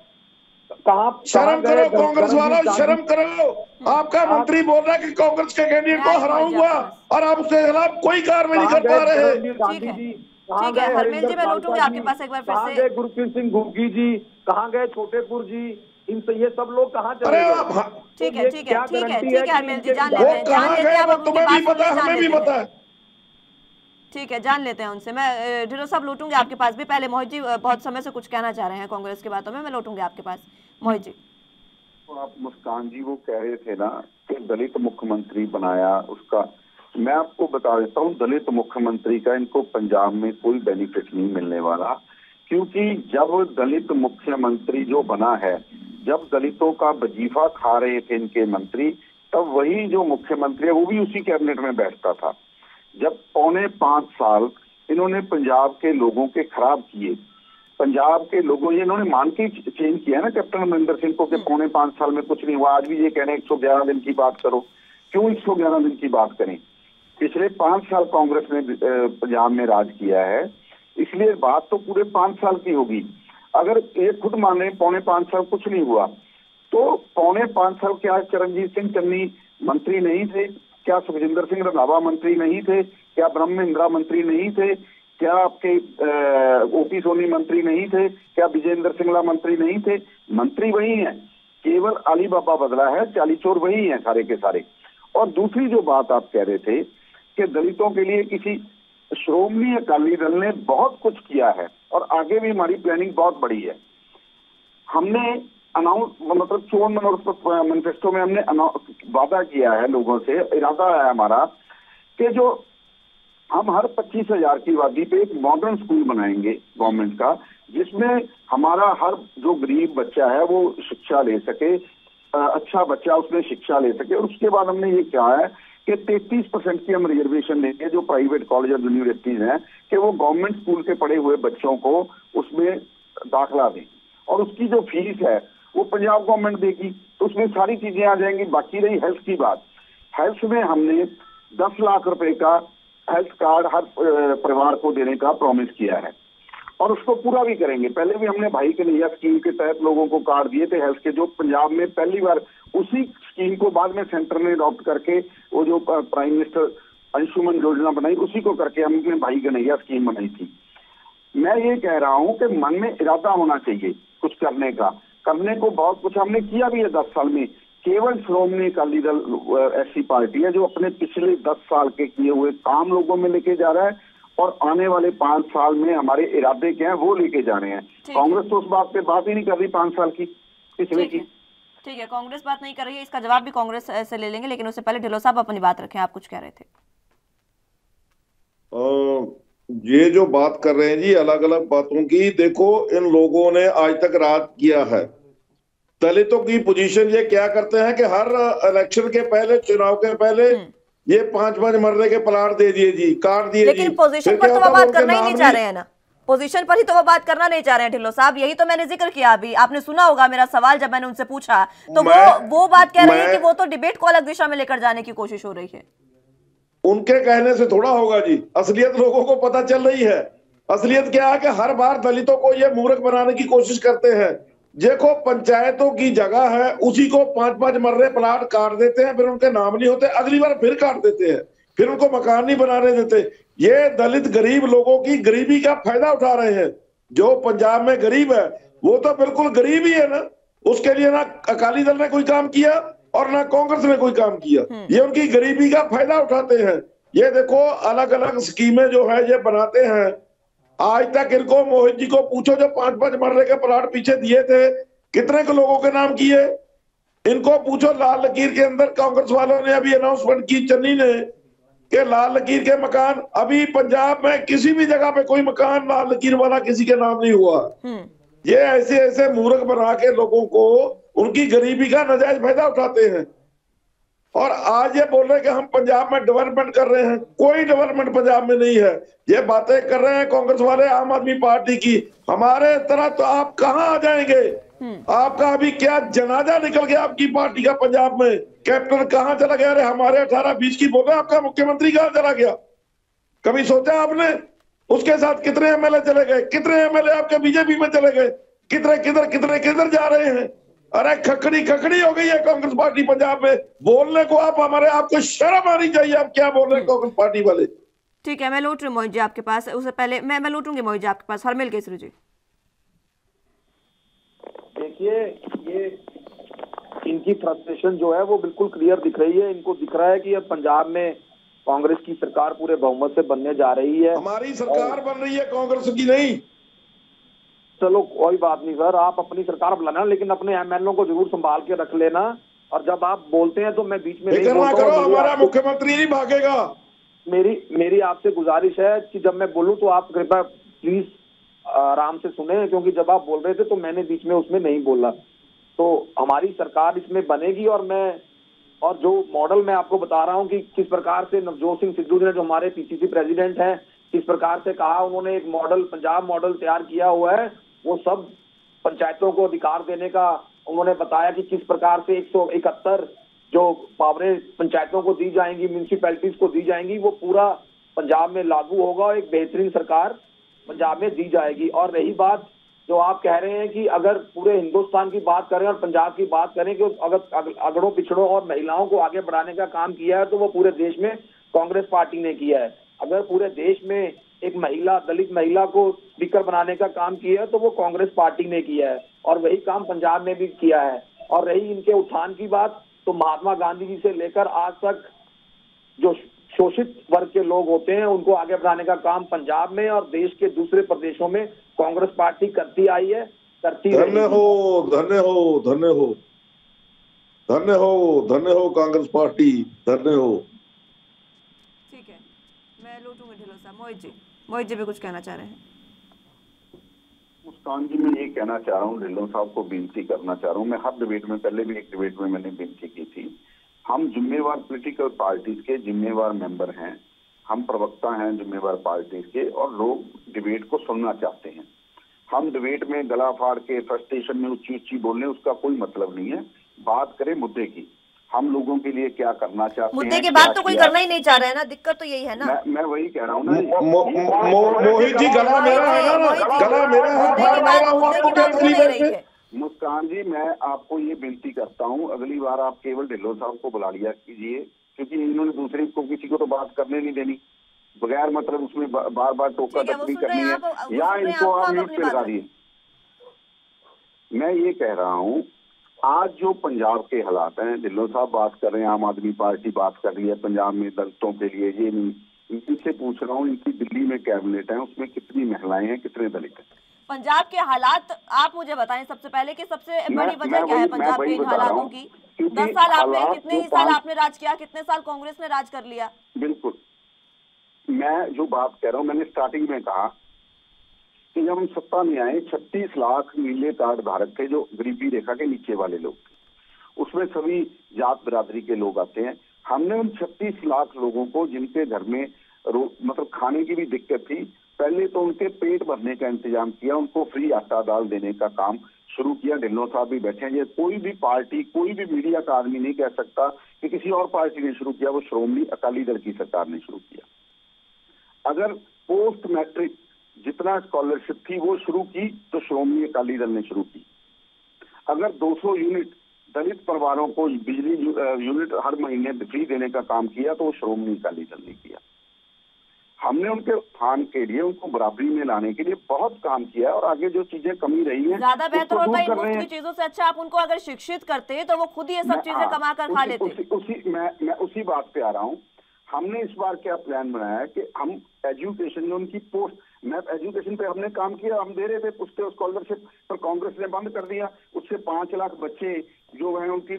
शर्म करो कांग्रेस वालों, शर्म करो। आपका मंत्री बोल रहा है कि कांग्रेस के कैंडिडेट को हराऊंगा और आप उसके खिलाफ कोई कार्रवाई नहीं कर पा रहे। ठीक है हरमेल जी, मैं लौटूंगी आपके पास एक बार फिर से। कहाँ गए गुरप्रीत सिंह घुग्गी जी, कहाँ गए छोटेपुर जी, ये सब लोग कहाँ चले गए? ठीक है हरमेल जी, जान लेते हैं, तुम्हें भी पता है हमें भी पता है। ठीक है, जान लेते हैं उनसे। मैं ढिल्लों साहब लौटूंगी आपके पास भी। पहले मोहित जी बहुत समय से कुछ कहना चाह रहे हैं कांग्रेस की बातों में, मैं लौटूंगी आपके पास। मोहित जी। तो आप मुस्कान जी वो कह रहे थे ना कि दलित मुख्यमंत्री बनाया, उसका मैं आपको बता देता हूँ, दलित मुख्यमंत्री का इनको पंजाब में कोई बेनिफिट नहीं मिलने वाला, क्योंकि जब दलित मुख्यमंत्री जो बना है, जब दलितों का वजीफा खा रहे थे इनके मंत्री, तब वही जो मुख्यमंत्री है वो भी उसी कैबिनेट में बैठता था। जब 5.25 साल इन्होंने पंजाब के लोगों के खराब किए, पंजाब के लोगों, ये इन्होंने मान के चेंज किया ना कैप्टन अमरिंदर सिंह को कि 5.25 साल में कुछ नहीं हुआ। आज भी ये कह रहे हैं 111 दिन की बात करो। क्यों 111 दिन की बात करें? पिछले 5 साल कांग्रेस ने पंजाब में राज किया है, इसलिए बात तो पूरे 5 साल की होगी। अगर ये खुद माने 5.25 साल कुछ नहीं हुआ, तो 5.25 साल क्या चरणजीत सिंह चन्नी मंत्री नहीं थे? क्या सुखजिंदर सिंह रंधावा मंत्री नहीं थे? क्या ब्रह्मेंद्रा मंत्री नहीं थे? क्या आपके ओपी सोनी मंत्री नहीं थे? क्या विजेंद्र सिंगला मंत्री नहीं थे? मंत्री वही हैं, केवल अली बाबा बदला है, चाली चोर वही हैं सारे के सारे। और दूसरी जो बात आप कह रहे थे कि दलितों के लिए किसी श्रोमणी अकाली दल ने बहुत कुछ किया है और आगे भी हमारी प्लानिंग बहुत बड़ी है। हमने अनाउंस, मतलब चोन मैनिफेस्टो में हमने वादा किया है लोगों से, इरादा है हमारा कि जो हम हर 25,000 की आबादी पे एक मॉडर्न स्कूल बनाएंगे गवर्नमेंट का, जिसमें हमारा हर जो गरीब बच्चा है वो शिक्षा ले सके, अच्छा बच्चा उसमें शिक्षा ले सके। और उसके बाद हमने ये कहा है कि 33% की हम रिजर्वेशन देंगे जो प्राइवेट कॉलेज और यूनिवर्सिटीज हैं, कि वो गवर्नमेंट स्कूल के पढ़े हुए बच्चों को उसमें दाखिला दें, और उसकी जो फीस है वो पंजाब गवर्नमेंट देगी। तो उसमें सारी चीजें आ जाएंगी। बाकी रही हेल्थ की बात, हेल्थ में हमने 10 लाख रुपए का हेल्थ कार्ड हर परिवार को देने का प्रॉमिस किया है और उसको पूरा भी करेंगे। पहले भी हमने भाई कन्हैया स्कीम के तहत लोगों को कार्ड दिए थे हेल्थ के, जो पंजाब में पहली बार, उसी स्कीम को बाद में सेंटर ने अडॉप्ट करके वो जो प्राइम मिनिस्टर अंशुमन योजना बनाई, उसी को करके हमने भाई कन्हैया स्कीम बनाई थी। मैं ये कह रहा हूँ कि मन में इरादा होना चाहिए कुछ करने का, करने को बहुत कुछ हमने किया भी है 10 साल में। केवल श्रोमणी अकाली दल ऐसी पार्टी है जो अपने पिछले 10 साल के किए हुए काम लोगों में लेके जा रहा है और आने वाले 5 साल में हमारे इरादे क्या हैं वो लेके जाने हैं। कांग्रेस तो उस बात पे बात ही नहीं कर रही 5 साल की पिछले की। ठीक है, कांग्रेस बात नहीं कर रही है, इसका जवाब भी कांग्रेस से ले लेंगे, लेकिन उससे पहले ढिल्लों साहब अपनी बात रखें। आप कुछ कह रहे थे। ये जो बात कर रहे हैं जी अलग अलग बातों की, देखो इन लोगों ने आज तक राज किया है। दलितों की पोजीशन ये क्या करते हैं कि हर इलेक्शन के पहले, चुनाव के पहले ये 5-5 मरने के प्लाट दे दिए जी, काट दिए। लेकिन पोजीशन पर तो वो बात करना ही नहीं चाह रहे हैं ना, पोजीशन पर ही तो वो बात करना नहीं चाह रहे हैं ढिल्लों साहब। यही तो मैंने जिक्र किया अभी, आपने सुना होगा मेरा सवाल जब मैंने उनसे पूछा, तो वो बात कह रहे हैं कि वो तो डिबेट को अलग दिशा में लेकर जाने की कोशिश हो रही है। उनके कहने से थोड़ा होगा जी, असलियत लोगों को पता चल रही है। असलियत क्या है कि हर बार दलितों को ये मूर्ख बनाने की कोशिश करते हैं। देखो पंचायतों की जगह है, उसी को 5-5 मर्रे प्लाट काट देते हैं, फिर उनके नाम नहीं होते, अगली बार फिर काट देते हैं, फिर उनको मकान नहीं बनाने देते। ये दलित गरीब लोगों की गरीबी का फायदा उठा रहे हैं। जो पंजाब में गरीब है वो तो बिल्कुल गरीब ही है ना, उसके लिए ना अकाली दल ने कोई काम किया और ना कांग्रेस ने कोई काम किया। ये उनकी गरीबी का फायदा उठाते हैं। ये देखो अलग अलग स्कीमें जो है ये बनाते हैं। आज तक इनको, मोहित जी को पूछो, जो 5-5 मरने के प्लाट पीछे दिए थे कितने के लोगों के नाम किए, इनको पूछो। लाल लकीर के अंदर कांग्रेस वालों ने अभी अनाउंसमेंट की, चन्नी ने, कि लाल लकीर के मकान, अभी पंजाब में किसी भी जगह पे कोई मकान लाल लकीर वाला किसी के नाम नहीं हुआ। ये ऐसे ऐसे मूर्ख बना के लोगों को उनकी गरीबी का नाजायज फायदा उठाते हैं। और आज ये बोल रहे हैं कि हम पंजाब में डेवलपमेंट कर रहे हैं। कोई डेवलपमेंट पंजाब में नहीं है। ये बातें कर रहे हैं कांग्रेस वाले, आम आदमी पार्टी की। हमारे तरह तो आप कहाँ आ जाएंगे? आपका अभी क्या जनाजा निकल गया आपकी पार्टी का पंजाब में? कैप्टन कहां चला गया? अरे हमारे 18-20 की बोल रहे, आपका मुख्यमंत्री कहां चला गया? कभी सोचा आपने? उसके साथ कितने एमएलए चले गए? कितने एमएलए आपके बीजेपी में चले गए? किधर जा रहे हैं? अरे खखड़ी हो गई है कांग्रेस पार्टी पंजाब में। बोलने को आपको शर्म आनी चाहिए। आप क्या बोल रहे हैं कांग्रेस पार्टी वाले? ठीक है, मैं लौट रही हूँ मोहित जी आपके पास। उससे पहले मैं लौटूंगी मोहित जी आपके पास। हरमिल केसरी जी, देखिए, ये इनकी फ्रस्ट्रेशन जो है वो बिल्कुल क्लियर दिख रही है। इनको दिख रहा है कि अब पंजाब में कांग्रेस की सरकार पूरे बहुमत से बनने जा रही है। हमारी सरकार बन रही है, कांग्रेस की नहीं। चलो कोई बात नहीं सर, आप अपनी सरकार बुलाना, लेकिन अपने एमएलए को जरूर संभाल के रख लेना। और जब आप बोलते हैं तो मैं बीच में नहीं बोलता हूं। हमारा मुख्यमंत्री नहीं भागेगा। मेरी आपसे गुजारिश है कि जब मैं बोलूं तो आप कृपया प्लीज आराम से सुने, क्योंकि जब आप बोल रहे थे तो मैंने बीच में उसमें नहीं बोला। तो हमारी सरकार इसमें बनेगी, और जो मॉडल मैं आपको बता रहा हूं कि किस प्रकार से नवजोत सिंह सिद्धू ने, जो हमारे पीसीसी प्रेसिडेंट हैं, किस प्रकार से कहा उन्होंने एक मॉडल, पंजाब मॉडल तैयार किया हुआ है। वो सब पंचायतों को अधिकार देने का उन्होंने बताया कि किस प्रकार से 171 जो पावरें पंचायतों को दी जाएंगी, म्यूनिसिपैलिटीज को दी जाएंगी, वो पूरा पंजाब में लागू होगा। एक बेहतरीन सरकार पंजाब में दी जाएगी। और रही बात जो आप कह रहे हैं कि अगर पूरे हिंदुस्तान की बात करें और पंजाब की बात करें कि अगर अगड़ों पिछड़ों और महिलाओं को आगे बढ़ाने का काम किया है तो वो पूरे देश में कांग्रेस पार्टी ने किया है। अगर पूरे देश में एक महिला, दलित महिला को स्पीकर बनाने का काम किया है तो वो कांग्रेस पार्टी ने किया है, और वही काम पंजाब में भी किया है। और रही इनके उत्थान की बात, तो महात्मा गांधी जी से लेकर आज तक जो शोषित वर्ग के लोग होते हैं उनको आगे बढ़ाने का काम पंजाब में और देश के दूसरे प्रदेशों में कांग्रेस पार्टी करती आई है, करती रही। धन्य हो कांग्रेस पार्टी, धन्य हो। ठीक है, मैं लौटूंगी ढिल्लों साहब। मोहित जी भी कुछ कहना चाह रहे हैं। मुस्कान जी, मैं ये कहना चाह रहा हूँ, ढिल्लों साहब को विनती करना चाह रहा हूँ। मैं हर डिबेट में, पहले भी एक डिबेट में मैंने विनती की थी। हम जिम्मेवार पॉलिटिकल पार्टीज के जिम्मेवार मेंबर हैं, हम प्रवक्ता हैं जिम्मेवार पार्टीज के, और लोग डिबेट को सुनना चाहते हैं। हम डिबेट में गला फाड़ के फ्रस्ट्रेशन में ऊंची ऊंची बोलने उसका कोई मतलब नहीं है। बात करें मुद्दे की, हम लोगों के लिए क्या करना चाहते हैं। मुद्दे की बात तो कोई करना ही नहीं चाह रहा है ना, दिक्कत तो यही है ना। मैं वही कह रहा हूँ ना। मोहित जी, गला मेरा है ना, गला मेरा है। मुस्कान जी, मैं आपको ये विनती करता हूँ, अगली बार आप केवल ढिल्लों साहब को बुला लिया कीजिए, क्योंकि इन्होंने दूसरे को, किसी को तो बात करने नहीं देनी, बगैर मतलब उसमें बार बार टोका टक्की करनी है, या इनको आप म्यूट पे लगा दिए। मैं ये कह रहा हूँ, आज जो पंजाब के हालात हैं, ढिल्लों साहब बात कर रहे हैं, आम आदमी पार्टी बात कर रही है पंजाब में दलितों के लिए, ये नहीं, इनसे पूछ रहा हूँ, इनकी दिल्ली में कैबिनेट है, उसमें कितनी महिलाएं हैं, कितने दलित हैं? पंजाब के हालात आप मुझे बताएं सबसे पहले कि सबसे बड़ी वजह क्या है पंजाब के इन हालातों की? 10 साल आपने, कितने ही साल आपने राज किया, कितने साल कांग्रेस ने राज कर लिया? बिल्कुल, मैं जो बात कह रहा हूँ, मैंने स्टार्टिंग में कहा कि जब हम सत्ता में आए 36 लाख नीले कार्ड धारक थे, जो गरीबी रेखा के नीचे वाले लोग थे, उसमें सभी जात बिरादरी के लोग आते हैं। हमने उन 36 लाख लोगों को, जिनके घर में मतलब खाने की भी दिक्कत थी, पहले तो उनके पेट भरने का इंतजाम किया, उनको फ्री आटा दाल देने का काम शुरू किया। ढिल्लों साहब भी बैठे हैं। कोई भी पार्टी, कोई भी मीडिया का आदमी नहीं कह सकता कि किसी और पार्टी ने शुरू किया, वो श्रोमणी अकाली दल की सरकार ने शुरू किया। अगर पोस्ट मैट्रिक जितना स्कॉलरशिप थी वो शुरू की तो श्रोमणी अकाली दल ने शुरू की। अगर 200 यूनिट दलित परिवारों को बिजली यूनिट हर महीने फ्री देने का काम किया तो वो श्रोमणी अकाली दल ने किया। हमने उनके उत्थान के लिए, उनको बराबरी में लाने के लिए बहुत काम किया, और आगे जो चीजें कमी रही हैं, ज्यादा बेहतर होता है मुफ्त की चीजों से। अच्छा, आप उनको अगर शिक्षित करते तो वो खुद ही ये सब चीजें कमा कर खा लेते। मैं उसी बात पे आ रहा हूँ। हमने इस बार क्या प्लान बनाया है कि हम एजुकेशन, जो उनकी पोस्ट मैप एजुकेशन पे हमने काम किया, हम दे रहे थे उसके स्कॉलरशिप, पर कांग्रेस ने बंद कर दिया। उससे 5 लाख बच्चे जो हैं उनकी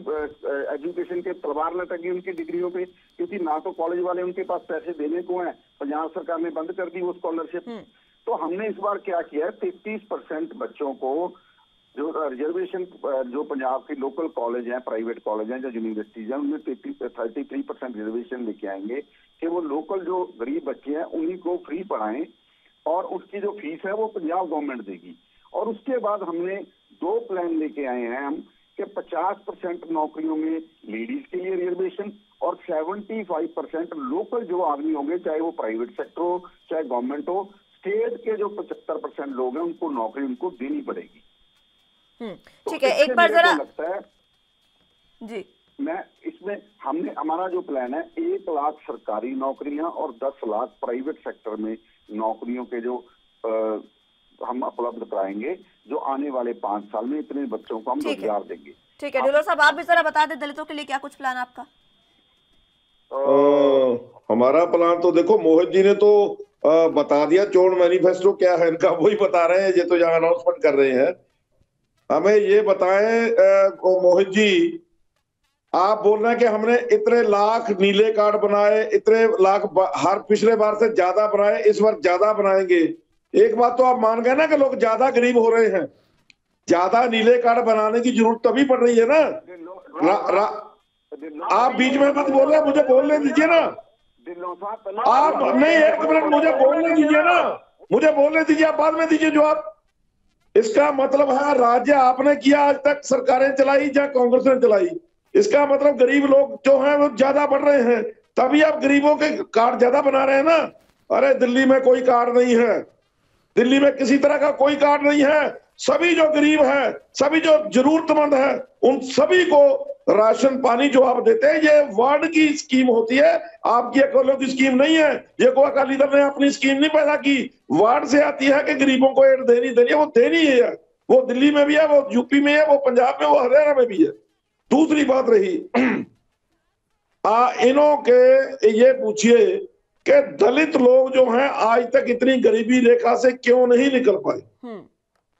एजुकेशन के तलवार लटकी उनकी डिग्रियों पे, क्योंकि ना तो कॉलेज वाले उनके पास पैसे देने को हैं, पंजाब सरकार ने बंद कर दी वो स्कॉलरशिप। तो हमने इस बार क्या किया, 33% बच्चों को जो रिजर्वेशन, जो पंजाब की लोकल कॉलेज हैं, प्राइवेट कॉलेज हैं, जो यूनिवर्सिटीज हैं, उनमें 33% रिजर्वेशन लेके आएंगे कि वो लोकल जो गरीब बच्चे हैं उन्हीं को फ्री पढ़ाएं, और उसकी जो फीस है वो पंजाब गवर्नमेंट देगी। और उसके बाद हमने 2 प्लान लेके आए हैं हम कि 50% नौकरियों में लेडीज के लिए रिजर्वेशन और 75% लोकल जो आदमी होंगे, चाहे वो प्राइवेट सेक्टर हो चाहे गवर्नमेंट हो, स्टेट के जो 75% लोग हैं उनको नौकरी उनको देनी पड़ेगी। ठीक है, एक बार जरा लगता है जी, मैं इसमें हमारा जो प्लान है 1 लाख सरकारी नौकरियां और 10 लाख प्राइवेट सेक्टर में नौकरियों के जो हम उपलब्ध कराएंगे, जो आने वाले 5 साल में इतने बच्चों को हम रोजगार देंगे। ठीक है ढिल्लों साहब, आप भी जरा बता दें दलितों के लिए क्या कुछ प्लान आपका? हमारा प्लान तो देखो, मोहित जी ने तो बता दिया, चोण मैनिफेस्टो क्या है इनका वही बता रहे हैं, ये तो यहाँ अनाउंसमेंट कर रहे हैं। हमें ये बताएं मोहित जी, आप बोल रहे हैं कि हमने इतने लाख नीले कार्ड बनाए, इतने लाख हर पिछले बार से ज्यादा बनाए, इस बार ज्यादा बनाएंगे। एक बात तो आप मान गए ना कि लोग ज्यादा गरीब हो रहे हैं। ज्यादा नीले कार्ड बनाने की जरूरत तभी पड़ रही है ना। आप बीच में मत बोल रहे, मुझे बोलने दीजिए ना। आप नहीं, 1 मिनट मुझे बोलने दीजिए ना, मुझे बोलने दीजिए, आप बाद में दीजिए जवाब। इसका मतलब है राज्य आपने किया, आज तक सरकारें चलाई या कांग्रेस ने चलाई, इसका मतलब गरीब लोग जो हैं वो ज्यादा बढ़ रहे हैं, तभी आप गरीबों के कार्ड ज्यादा बना रहे हैं ना। अरे दिल्ली में कोई कार्ड नहीं है, दिल्ली में किसी तरह का कोई कार्ड नहीं है। सभी जो गरीब है, सभी जो जरूरतमंद है, उन सभी को राशन पानी जो आप देते हैं, ये वार्ड की स्कीम होती है, आपकी अकेलों की स्कीम नहीं है। ये कोई अकाली दल ने अपनी स्कीम नहीं पैदा की, वार्ड से आती है कि गरीबों को एड देनी है, वो देनी है। वो दिल्ली में भी है, वो यूपी में है, वो पंजाब में, वो हरियाणा में भी है। दूसरी बात रही इन्हों के ये पूछिए कि दलित लोग जो हैं आज तक इतनी गरीबी रेखा से क्यों नहीं निकल पाए।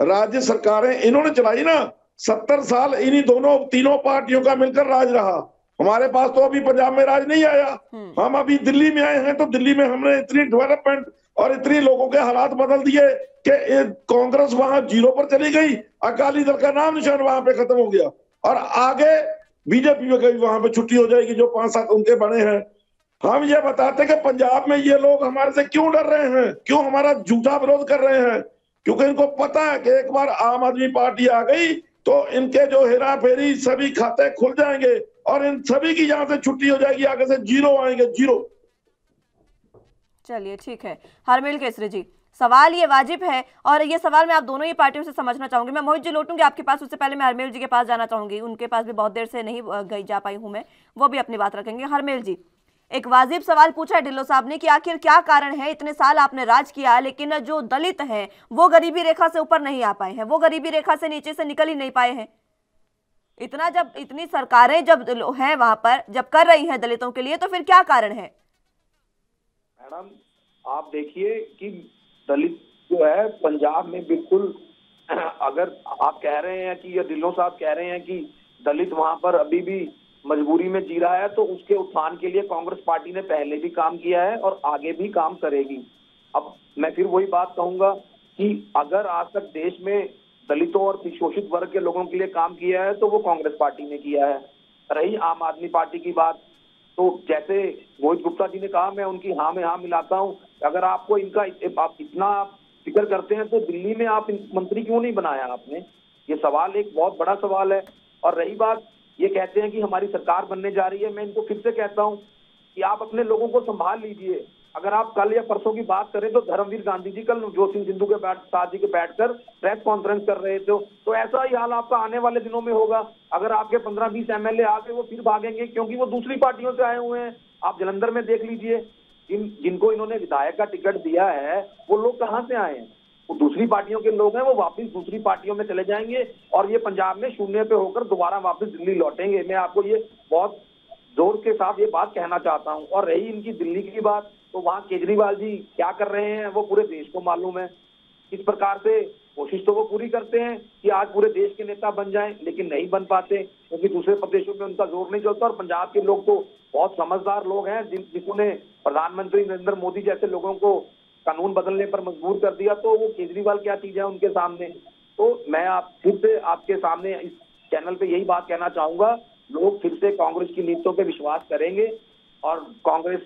राज्य सरकारें इन्होंने चलाई ना, 70 साल इन्हीं तीनों पार्टियों का मिलकर राज रहा। हमारे पास तो अभी पंजाब में राज नहीं आया, हम अभी दिल्ली में आए हैं, तो दिल्ली में हमने इतनी डेवलपमेंट और इतनी लोगों के हालात बदल दिए कि कांग्रेस वहां 0 पर चली गई, अकाली दल का नाम निशान वहां पे खत्म हो गया, और आगे बीजेपी में कभी वहां पे छुट्टी हो जाएगी जो 5-7 उनके बने हैं। हम ये बताते कि पंजाब में ये लोग हमारे से क्यों डर रहे हैं, क्यों हमारा झूठा विरोध कर रहे हैं, क्योंकि इनको पता है कि एक बार आम आदमी पार्टी आ गई तो इनके जो हेरा फेरी सभी खाते खुल जाएंगे और इन सभी की यहां से छुट्टी हो जाएगी, आगे से 0 आएंगे, 0। चलिए ठीक है, हरमिल केसरी जी, सवाल ये वाजिब है और ये सवाल मैं आप दोनों ही पार्टियों से समझना चाहूंगी। मैं मोहित जी लौटूंगी आपके पास, उससे पहले मैं हरमिल जी के पास जाना चाहूंगी, उनके पास भी बहुत देर से नहीं जा पाई हूं मैं, वो भी अपनी बात रखेंगे। हरमिल जी, एक वाजिब सवाल पूछा है ढिल्लों साहब ने कि आखिर क्या कारण है, इतने साल आपने राज किया लेकिन जो दलित हैं वो गरीबी रेखा से ऊपर नहीं आ पाए हैं, वो गरीबी रेखा से नीचे से निकल ही नहीं पाए हैं। इतनी सरकारें जब हैं वहां पर, जब कर रही हैं दलितों के लिए, तो फिर क्या कारण है? मैडम आप देखिए कि दलित जो है पंजाब में बिल्कुल, अगर आप कह रहे हैं कि, या ढिल्लों साहब कह रहे हैं कि दलित वहां पर अभी भी मजबूरी में जी रहा है, तो उसके उत्थान के लिए कांग्रेस पार्टी ने पहले भी काम किया है और आगे भी काम करेगी। अब मैं फिर वही बात कहूंगा कि अगर आज तक देश में दलितों और शोषित वर्ग के लोगों के लिए काम किया है तो वो कांग्रेस पार्टी ने किया है। रही आम आदमी पार्टी की बात, तो जैसे मोहित गुप्ता जी ने कहा, मैं उनकी हाँ में हाँ मिलाता हूँ। अगर आपको इनका आप इतना फिक्र करते हैं तो दिल्ली में आप मंत्री क्यों नहीं बनाया आपने? ये सवाल एक बहुत बड़ा सवाल है। और रही बात, ये कहते हैं कि हमारी सरकार बनने जा रही है, मैं इनको फिर से कहता हूँ कि आप अपने लोगों को संभाल लीजिए। अगर आप कल या परसों की बात करें तो धर्मवीर गांधी जी कल नवजोत सिंह सिद्धू के साथ जी के बैठकर प्रेस कॉन्फ्रेंस कर रहे थे, तो ऐसा ही हाल आपका आने वाले दिनों में होगा। अगर आपके 15-20 एमएलए आके वो फिर भागेंगे क्योंकि वो दूसरी पार्टियों से आए हुए हैं। आप जलंधर में देख लीजिए, जिनको इन्होंने विधायक का टिकट दिया है वो लोग कहाँ से आए हैं? वो दूसरी पार्टियों के लोग हैं, वो वापस दूसरी पार्टियों में चले जाएंगे और ये पंजाब में शून्य पे होकर दोबारा वापस दिल्ली लौटेंगे। मैं आपको ये बहुत जोर के साथ ये बात कहना चाहता हूँ। और रही इनकी दिल्ली की बात, तो वहाँ केजरीवाल जी क्या कर रहे हैं वो पूरे देश को मालूम है। इस प्रकार से कोशिश तो वो पूरी करते हैं कि आज पूरे देश के नेता बन जाएं, लेकिन नहीं बन पाते क्योंकि दूसरे प्रदेशों में उनका जोर नहीं चलता। और पंजाब के लोग तो बहुत समझदार लोग हैं, जिन्होंने प्रधानमंत्री नरेंद्र मोदी जैसे लोगों को कानून बदलने पर मजबूर कर दिया, तो वो केजरीवाल क्या चीज है उनके सामने। तो मैं आप फिर से आपके सामने इस चैनल पे यही बात कहना चाहूंगा, लोग फिर से कांग्रेस की नीतियों पे विश्वास करेंगे और कांग्रेस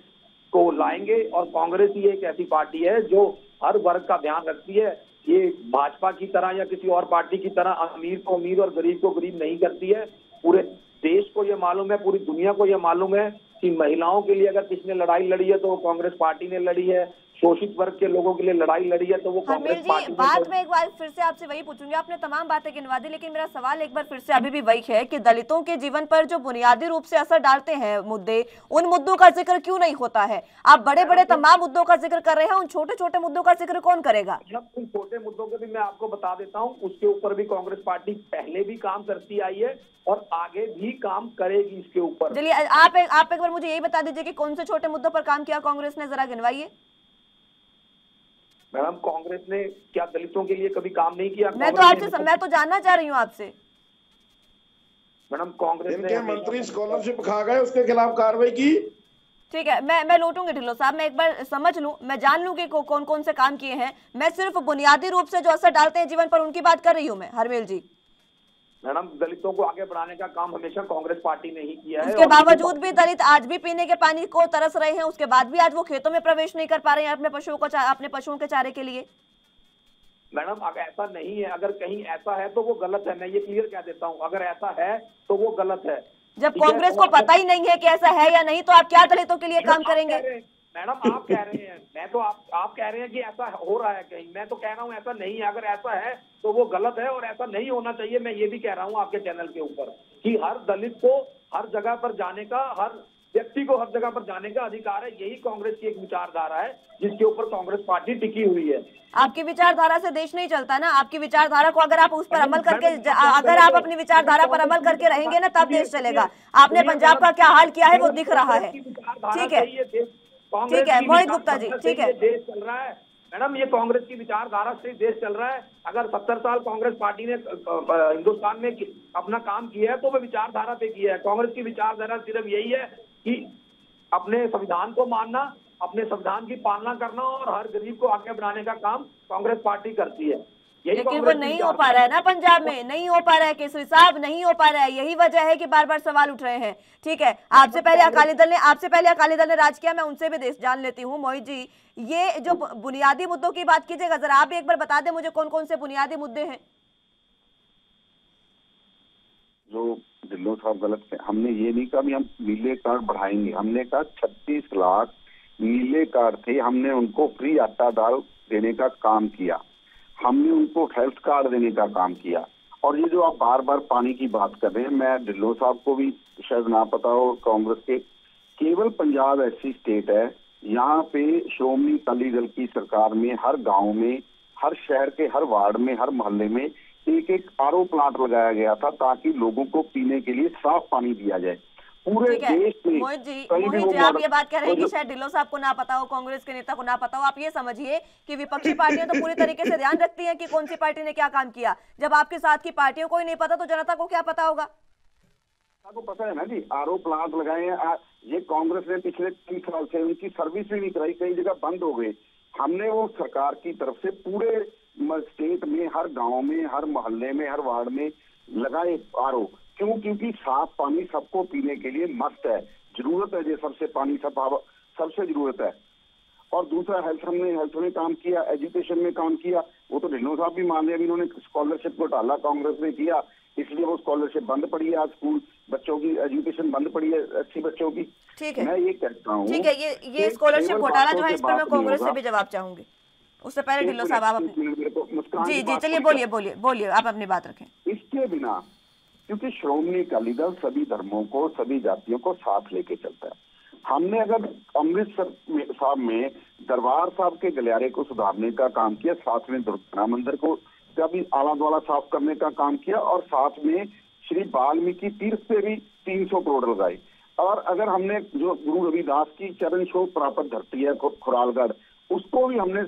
को लाएंगे। और कांग्रेस ही एक ऐसी पार्टी है जो हर वर्ग का ध्यान रखती है, ये भाजपा की तरह या किसी और पार्टी की तरह अमीर को अमीर और गरीब को गरीब नहीं करती है। पूरे देश को ये मालूम है, पूरी दुनिया को ये मालूम है कि महिलाओं के लिए अगर किसने लड़ाई लड़ी है तो वो कांग्रेस पार्टी ने लड़ी है, शोषित वर्ग के लोगों के लिए लड़ाई लड़ी है तो वो कांग्रेस पार्टी ने। बात में एक बार फिर से आपसे वही पूछूंगी, आपने तमाम बातें गिनवा दी, लेकिन मेरा सवाल एक बार फिर से अभी भी वही है कि दलितों के जीवन पर जो बुनियादी रूप से असर डालते हैं मुद्दे, उन मुद्दों का जिक्र क्यों नहीं होता है? आप बड़े बड़े तमाम मुद्दों का जिक्र कर रहे हैं, उन छोटे छोटे मुद्दों का जिक्र कौन करेगा? उन छोटे मुद्दों के भी मैं आपको बता देता हूँ, उसके ऊपर भी कांग्रेस पार्टी पहले भी काम करती आई है और आगे भी काम करेगी इसके ऊपर। चलिए आप एक बार मुझे यही बता दीजिए कि कौन से छोटे मुद्दों पर काम किया कांग्रेस ने, जरा गिनवाइए। मैडम, कांग्रेस ने क्या दलितों के लिए कभी काम नहीं किया? मैं तो जानना चाह रही हूँ आपसे। मैडम, कांग्रेस ने मंत्री स्कॉलरशिप खा गए, उसके खिलाफ कार्रवाई की। ठीक है, मैं लौटूंगी ढिल्लो साहब, मैं एक बार समझ लूं, मैं जान लूं कि कौन कौन से काम किए हैं। मैं सिर्फ बुनियादी रूप से जो असर डालते हैं जीवन पर उनकी बात कर रही हूँ मैं, हरमेल जी। मैडम, दलितों को आगे बढ़ाने का काम हमेशा कांग्रेस पार्टी ने ही किया है। उसके बावजूद भी दलित आज भी पीने के पानी को तरस रहे हैं, उसके बाद भी आज वो खेतों में प्रवेश नहीं कर पा रहे हैं अपने पशुओं के चारे के लिए। मैडम, अगर ऐसा नहीं है, अगर कहीं ऐसा है तो वो गलत है, मैं ये क्लियर कह देता हूँ। अगर ऐसा है तो वो गलत है। जब कांग्रेस को पता ही नहीं है कि ऐसा है या नहीं, तो आप क्या दलितों के लिए काम करेंगे? मैडम, आप कह रहे हैं, मैं तो आप कह रहे हैं कि ऐसा हो रहा है कहीं, मैं तो कह रहा हूँ ऐसा नहीं है। अगर ऐसा है तो वो गलत है और ऐसा नहीं होना चाहिए। मैं ये भी कह रहा हूँ आपके चैनल के ऊपर कि हर दलित को हर जगह पर जाने का, हर व्यक्ति को हर जगह पर जाने का अधिकार है। यही कांग्रेस की एक विचारधारा है जिसके ऊपर कांग्रेस पार्टी टिकी हुई है। आपकी विचारधारा से देश नहीं चलता ना। आपकी विचारधारा को अगर आप उस पर अमल करके, अगर आप अपनी विचारधारा पर अमल करके रहेंगे ना, तब देश चलेगा। आपने पंजाब का क्या हाल किया है वो दिख रहा है। ठीक है मोहित गुप्ता जी, ठीक है। देश चल रहा है मैडम, ये कांग्रेस की विचारधारा से देश चल रहा है। अगर 70 साल कांग्रेस पार्टी ने हिंदुस्तान में अपना काम किया है तो वो विचारधारा पे किया है। कांग्रेस की विचारधारा सिर्फ यही है कि अपने संविधान को मानना, अपने संविधान की पालना करना और हर गरीब को आगे बढ़ाने का काम कांग्रेस पार्टी करती है। लेकिन वो नहीं हो पा रहा है ना, पंजाब में नहीं हो पा रहा है केसरी साहब, नहीं हो पा रहा है। यही वजह है कि बार बार सवाल उठ रहे हैं। ठीक है, आपसे पहले अकाली दल ने राज किया, मैं उनसे भी देश जान लेती हूँ। मोहित जी, ये जो बुनियादी मुद्दों की बात कीजिएगा, जरा आप भी एक बार बता दें मुझे कौन कौन से बुनियादी मुद्दे हैं जो ढिल्लों साहब गलत है। हमने ये नहीं कहा भी हम नीले कार्ड बढ़ाएंगे, हमने कहा 36 लाख नीले कार्ड थे, हमने उनको फ्री आटा दाल देने का काम किया, हमने उनको हेल्थ कार्ड देने का काम किया। और ये जो आप बार बार पानी की बात कर रहे हैं, मैं ढिल्लों साहब को भी शायद ना पता हो, कांग्रेस के केवल पंजाब ऐसी स्टेट है यहाँ पे श्रोमणी अकाली दल की सरकार में हर गांव में, हर शहर के हर वार्ड में, हर मोहल्ले में एक एक आरओ प्लांट लगाया गया था ताकि लोगों को पीने के लिए साफ पानी दिया जाए पूरे देश में। मोहित जी आप ये बात कह रहे हैं कि शायद ढिल्लों साहब को ना पता हो, कांग्रेस के नेता को ना पता हो। आप ये समझिए कि विपक्षी पार्टियां तो पूरी तरीके से ध्यान रखती हैं कि कौन सी पार्टी ने क्या काम किया। जब आपके साथ की पार्टियों को ही नहीं पता तो जनता को क्या पता होगा? आपको पता है ना जी, आरओ प्लांट लगाए हैं ये कांग्रेस ने पिछले 30 साल से, उनकी सर्विस भी नहीं कराई, कई जगह बंद हो गए। हमने वो सरकार की तरफ से पूरे स्टेट में, हर गांव में, हर मोहल्ले में, हर वार्ड में लगाए आरओ। क्यों? क्योंकि साफ पानी सबको पीने के लिए मस्त है, जरूरत है, ये सबसे पानी सबसे जरूरत है। और दूसरा हेल्थ में काम किया, एजुकेशन में काम किया। वो तो ढिल्लों साहब भी मान रहे हैं, इन्होंने स्कॉलरशिप को टाला कांग्रेस ने किया, इसलिए वो स्कॉलरशिप बंद पड़ी है। आज स्कूल बच्चों की एजुकेशन बंद पड़ी है, अच्छी बच्चों की। ठीक है, मैं ये कहता हूँ, ठीक है, ये स्कॉलरशिप घोटाला जो है इस पर मैं कांग्रेस से भी जवाब चाहूंगी। उससे पहले ढिल्लों साहब आप अपने जी चलिए बोलिए आप अपनी बात रखें। इसके बिना, क्योंकि श्रोमणी अकाली दल सभी धर्मों को, सभी जातियों को साथ लेके चलता है। हमने अगर अमृतसर साहब में दरबार साहब के गलियारे को सुधारने का काम किया, साथ में दुर्गा मंदिर को का भी आला द्वाला साफ करने का काम किया, और साथ में श्री वाल्मीकि तीर्थ पे भी 300 करोड़ लगाए। और अगर हमने जो गुरु रविदास की चरण छोह प्राप्त धरती है खुरालगढ़, उसको भी हमने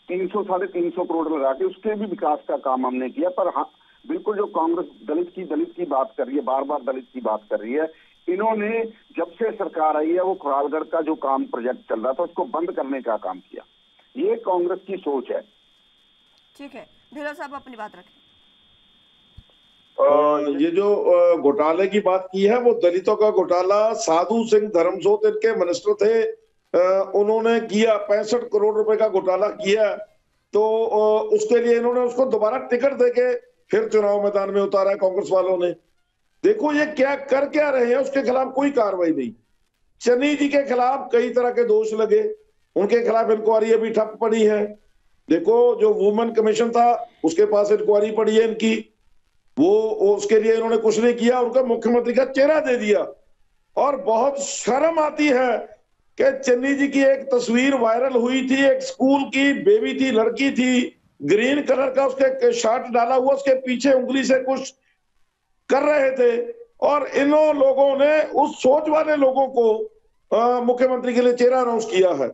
300-350 करोड़ लगा के उसके भी विकास का काम हमने किया। पर हाँ, बिल्कुल जो कांग्रेस दलित की बात कर रही है, बार बार दलित की बात कर रही है, इन्होंने जब से सरकार आई है वो खुरालगढ़ का जो काम प्रोजेक्ट चल रहा था उसको बंद करने का काम किया। ये कांग्रेस की सोच है। ठीक है, ढिल्लों साहब अपनी बात रखें। ये जो घोटाले की बात की है वो दलितों का घोटाला साधु सिंह धर्मसोत इनके मिनिस्टर थे, उन्होंने किया 65 करोड़ रुपए का घोटाला किया। तो उसके लिए इन्होंने उसको दोबारा टिकट देके फिर चुनाव मैदान में उतारा है कांग्रेस वालों ने। देखो ये क्या कर क्या रहे हैं, उसके खिलाफ कोई कार्रवाई नहीं। चन्नी जी के खिलाफ कई तरह के दोष लगे, उनके खिलाफ इंक्वायरी अभी ठप पड़ी है। देखो जो वुमेन कमीशन था उसके पास इंक्वायरी पड़ी है इनकी, वो उसके लिए इन्होंने कुछ नहीं किया, उनको मुख्यमंत्री का चेहरा दे दिया। और बहुत शर्म आती है कि चन्नी जी की एक तस्वीर वायरल हुई थी, एक स्कूल की बेबी थी, लड़की थी, ग्रीन कलर का उसके शर्ट डाला हुआ, उसके पीछे उंगली से कुछ कर रहे थे, और इन लोगों ने उस सोच वाले लोगों को मुख्यमंत्री के लिए चेहरा अनाउंस किया है।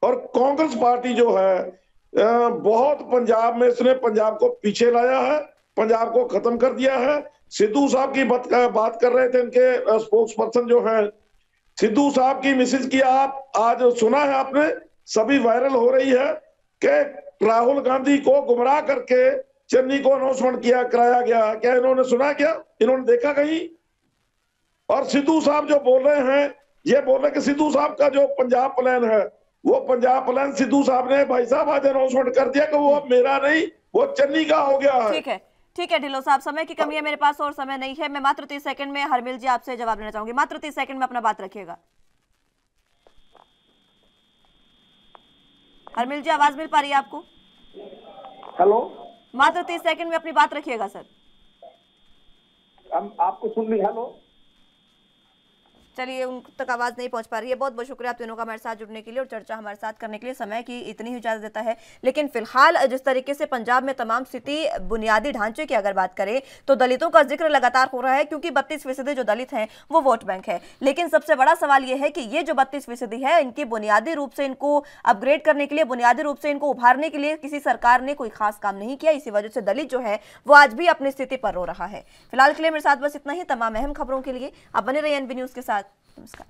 और कांग्रेस पार्टी जो है बहुत पंजाब में इसने पंजाब को पीछे लाया है, पंजाब को खत्म कर दिया है। सिद्धू साहब की बात कर रहे थे, इनके स्पोक्स पर्सन जो है, सिद्धू साहब की मिसेज की आप आज सुना है आपने, सभी वायरल हो रही है कि राहुल गांधी को गुमराह करके चन्नी को अनाउंसमेंट कराया गया। क्या इन्होंने सुना, क्या इन्होंने देखा कहीं? और सिद्धू साहब जो बोल रहे हैं, ये बोल रहे हैं कि सिद्धू साहब का जो पंजाब प्लान है, वो पंजाब प्लान सिद्धू साहब ने भाई साहब आज अनाउंसमेंट कर दिया कि वो अब मेरा नहीं, वो चन्नी का हो गया है। ठीक है ढिल्लों साहब, समय की कमी है, मेरे पास और समय नहीं है। मैं मात्र 30 सेकंड में हरमिल जी आपसे जवाब लेना चाहूंगी, मात्र 30 सेकंड में अपना बात रखिएगा। हरमिल जी आवाज मिल पा रही है आपको? हेलो, मात्र 30 सेकंड में अपनी बात रखिएगा सर। हम आपको सुन ली। हेलो, चलिए उन तक आवाज नहीं पहुंच पा रही है। बहुत बहुत शुक्रिया आप तीनों का हमारे साथ जुड़ने के लिए और चर्चा हमारे साथ करने के लिए। समय की इतनी ही इजाजत देता है, लेकिन फिलहाल जिस तरीके से पंजाब में तमाम स्थिति, बुनियादी ढांचे की अगर बात करें तो दलितों का जिक्र लगातार हो रहा है, क्योंकि 32% जो दलित हैं वो वोट बैंक है। लेकिन सबसे बड़ा सवाल यह है कि ये जो 32% है, इनकी बुनियादी रूप से इनको अपग्रेड करने के लिए, बुनियादी रूप से इनको उभारने के लिए किसी सरकार ने कोई खास काम नहीं किया। इसी वजह से दलित जो है वो आज भी अपनी स्थिति पर रो रहा है। फिलहाल के लिए मेरे साथ बस इतना ही। तमाम अहम खबरों के लिए आप बने रहिए एनबी न्यूज के साथ। नमस्कार।